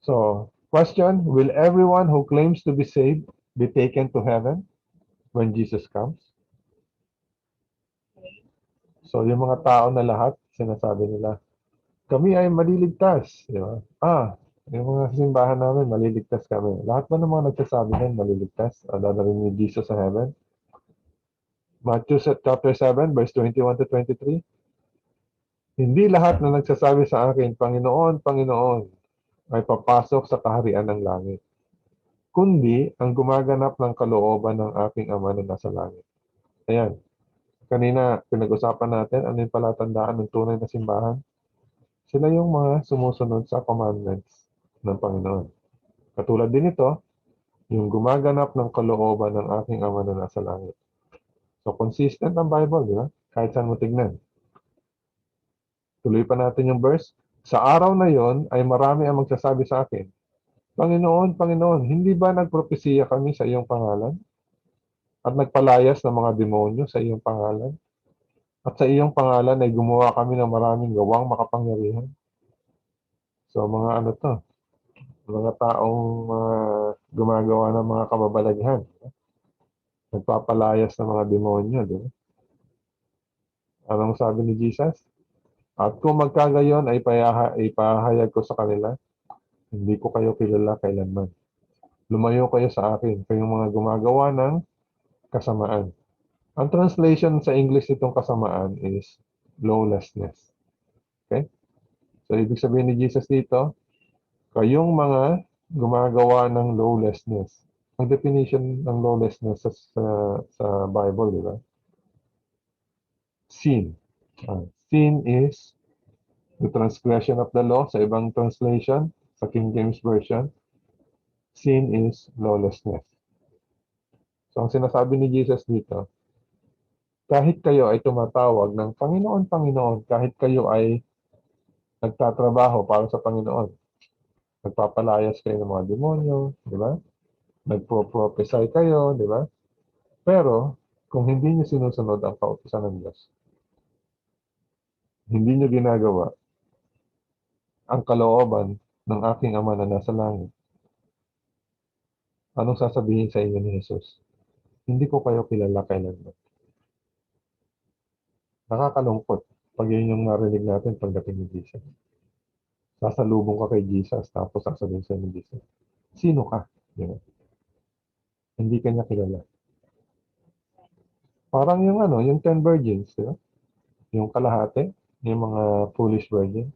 So, question, will everyone who claims to be saved be taken to heaven when Jesus comes? So, yung mga tao na lahat, sinasabi nila, kami ay maliligtas. Di ba? Yung mga simbahan namin, maliligtas kami. Lahat ba ng mga nagsasabi nun, maliligtas? Dadaling ni Jesus sa heaven? Matthew chapter 7, verse 21 to 23. Hindi lahat na nagsasabi sa akin, Panginoon, Panginoon, ay papasok sa kaharian ng langit, kundi ang gumaganap ng kalooban ng aking Ama na nasa langit. Ayan. Kanina, pinag-usapan natin ano yung palatandaan ng tunay na simbahan. Sila yung mga sumusunod sa commandments ng Panginoon. Katulad din ito, yung gumaganap ng kalooban ng aking Ama na nasa langit. So, consistent ang Bible, di ba? Kahit saan mo tignan. Tuloy pa natin yung verse. Sa araw na yon ay marami ang magsasabi sa akin, Panginoon, Panginoon, hindi ba nagpropesiya kami sa iyong pangalan? At nagpalayas ng mga demonyo sa iyong pangalan? At sa iyong pangalan ay gumawa kami ng maraming gawang makapangyarihan? So, mga ano to? Mga taong gumagawa ng mga kababalaghan. Nagpapalayas ng mga demonyo, di ba? Anong sabi ni Jesus? At kung magkagayon ay ipahayag ko sa kanila, hindi ko kayo kilala kailanman. Lumayo kayo sa akin, kayong mga gumagawa ng kasamaan. Ang translation sa English nitong kasamaan is lawlessness. Okay? So, ibig sabihin ni Jesus dito, kayong mga gumagawa ng lawlessness. Ang definition ng lawlessness sa Bible, di ba? Sin. Sin is the transgression of the law. Sa ibang translation, sa King James Version, sin is lawlessness. So, ang sinasabi ni Jesus dito, kahit kayo ay tumatawag ng Panginoon, Panginoon, kahit kayo ay nagtatrabaho para sa Panginoon, nagpapalayas kayo ng mga demonyo, di ba? nagpo-prophesy kayo, di ba? Pero, kung hindi niyo sinusunod ang kautusan ng Diyos, hindi niyo ginagawa ang kalooban ng aking Ama na nasa langit, anong sasabihin sa inyo ni Jesus? Hindi ko kayo kilala kailanman. Nakakalungkot pag yun yung narinig natin pagdating ni Jesus. Sasalubong ka kay Jesus, tapos sasabihin sa ni Jesus, sino ka? Di ba? Hindi ka niya kilala. Parang yung yung 10 virgins, di ba? Yung kalahati, yung mga foolish virgin.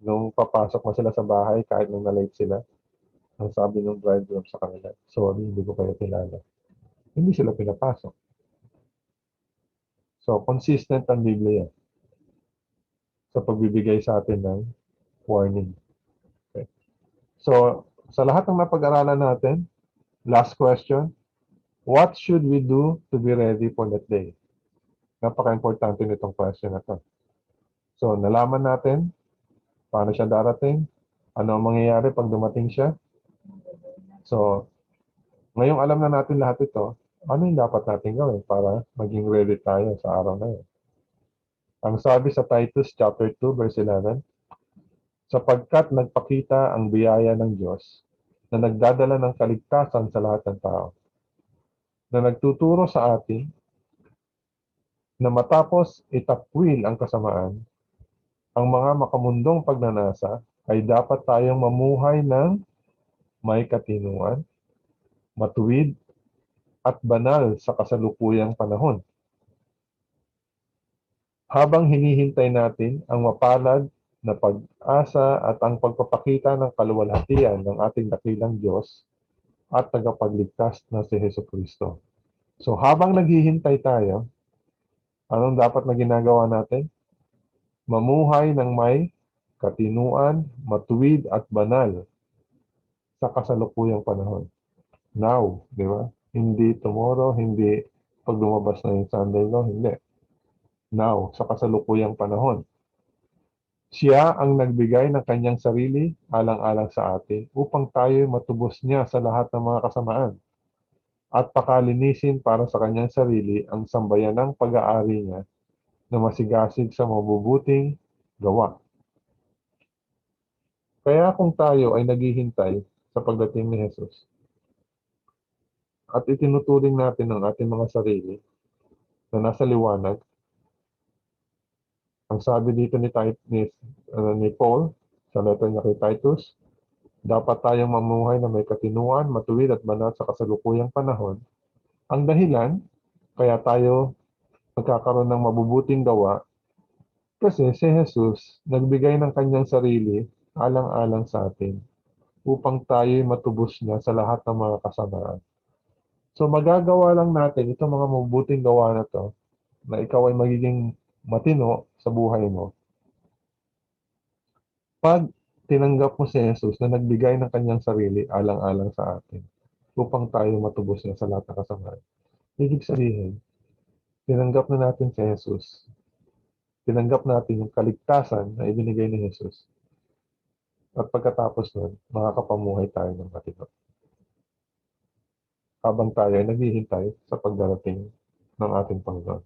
Nung papasok na sila sa bahay, kahit nung na-late sila, ang sabi ng bridegroom sa kanila, sorry, hindi ko kayo kilala. Hindi sila pinapasok. So, consistent ang Biblia sa pagbibigay sa atin ng warning. Okay. So, sa lahat ng napag-aralan natin, last question, what should we do to be ready for that day? Napaka-importante nitong question na to. So, nalaman natin paano siya darating, ano ang mangyayari pag dumating siya. So, ngayong alam na natin lahat ito, ano yung dapat natin gawin para maging ready tayo sa araw na yun? Ang sabi sa Titus chapter 2 verse 11, sapagkat nagpakita ang biyaya ng Diyos na nagdadala ng kaligtasan sa lahat ng tao, na nagtuturo sa atin na matapos itakwil ang kasamaan, ang mga makamundong pagnanasa ay dapat tayong mamuhay ng may katinuan, matuwid, at banal sa kasalukuyang panahon. Habang hinihintay natin ang mapalad na pag-asa at ang pagpapakita ng kaluwalhatian ng ating dakilang Diyos at tagapagligtas na si Jesucristo. So habang naghihintay tayo, anong dapat na ginagawa natin? Mamuhay ng may katinuan, matuwid at banal sa kasalukuyang panahon. Now, di ba? Hindi tomorrow, hindi pag lumabas na yung Sunday law, hindi. Now, sa kasalukuyang panahon. Siya ang nagbigay ng kanyang sarili alang-alang sa atin upang tayo matubos niya sa lahat ng mga kasamaan at pakalinisin para sa kanyang sarili ang sambayanang pag-aari niya na masigasig sa mabubuting gawa. Kaya kung tayo ay naghihintay sa pagdating ni Jesus at itinuturing natin ang ating mga sarili na nasa liwanag, ang sabi dito ni Paul sa letter niya kay Titus, dapat tayong mamuhay na may katinuan, matuwid at banal sa kasalukuyang panahon. Ang dahilan kaya tayo magkakaroon ng mabubuting gawa kasi si Jesus nagbigay ng kanyang sarili alang-alang sa atin upang tayo matubos niya sa lahat ng mga kasamaan. So magagawa lang natin itong mga mabubuting gawa na to na ikaw ay magiging matino sa buhay mo pag tinanggap mo si Jesus na nagbigay ng kanyang sarili alang-alang sa atin upang tayo matubos niya sa lahat ng kasamaan. Ibig sabihin, tinanggap na natin si Jesus. Tinanggap natin yung kaligtasan na ibinigay ni Jesus. At pagkatapos nun, makakapamuhay tayo ng matino. Habang tayo ay naghihintay sa pagdarating ng ating Panginoon.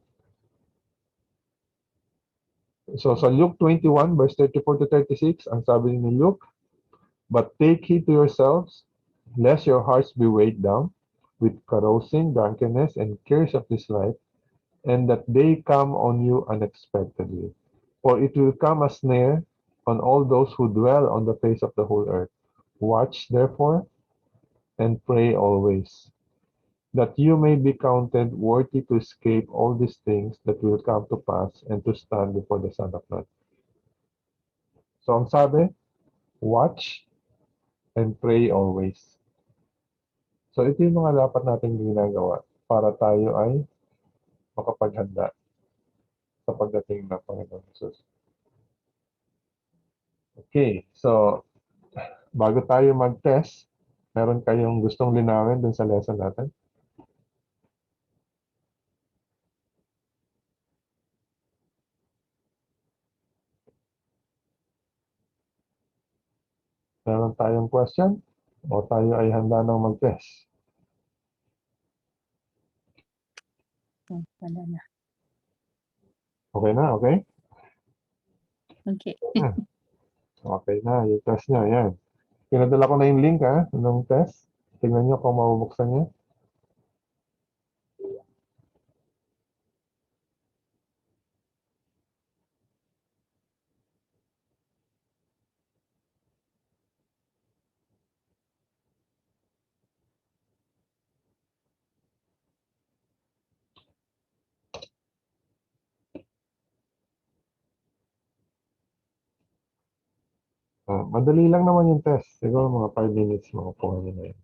So sa Luke 21 verse 34 to 36, ang sabi ni Luke, but take heed to yourselves, lest your hearts be weighed down with carousing, drunkenness, and cares of this life, and that they come on you unexpectedly. For it will come as snare on all those who dwell on the face of the whole earth. Watch therefore, and pray always, that you may be counted worthy to escape all these things that will come to pass and to stand before the Son of Man. So ang sabi, watch and pray always. So ito yung mga dapat nating ginagawa para tayo ay makapaghanda sa pagdating ng Panginoon Jesus. Okay, so bago tayo mag-test, meron kayong gustong linawin dun sa lesson natin? Meron tayong question? O tayo ay handa nang mag-test? Wala na. Okay na, okay? Okay. Okay na, yung test nyo, yan. Pinadala ko na yung link, ha, ng test. Tingnan nyo kung mabubuksan nyo. Madali lang naman yung test. Siguro mga 5 minutes makukuha nyo na yun.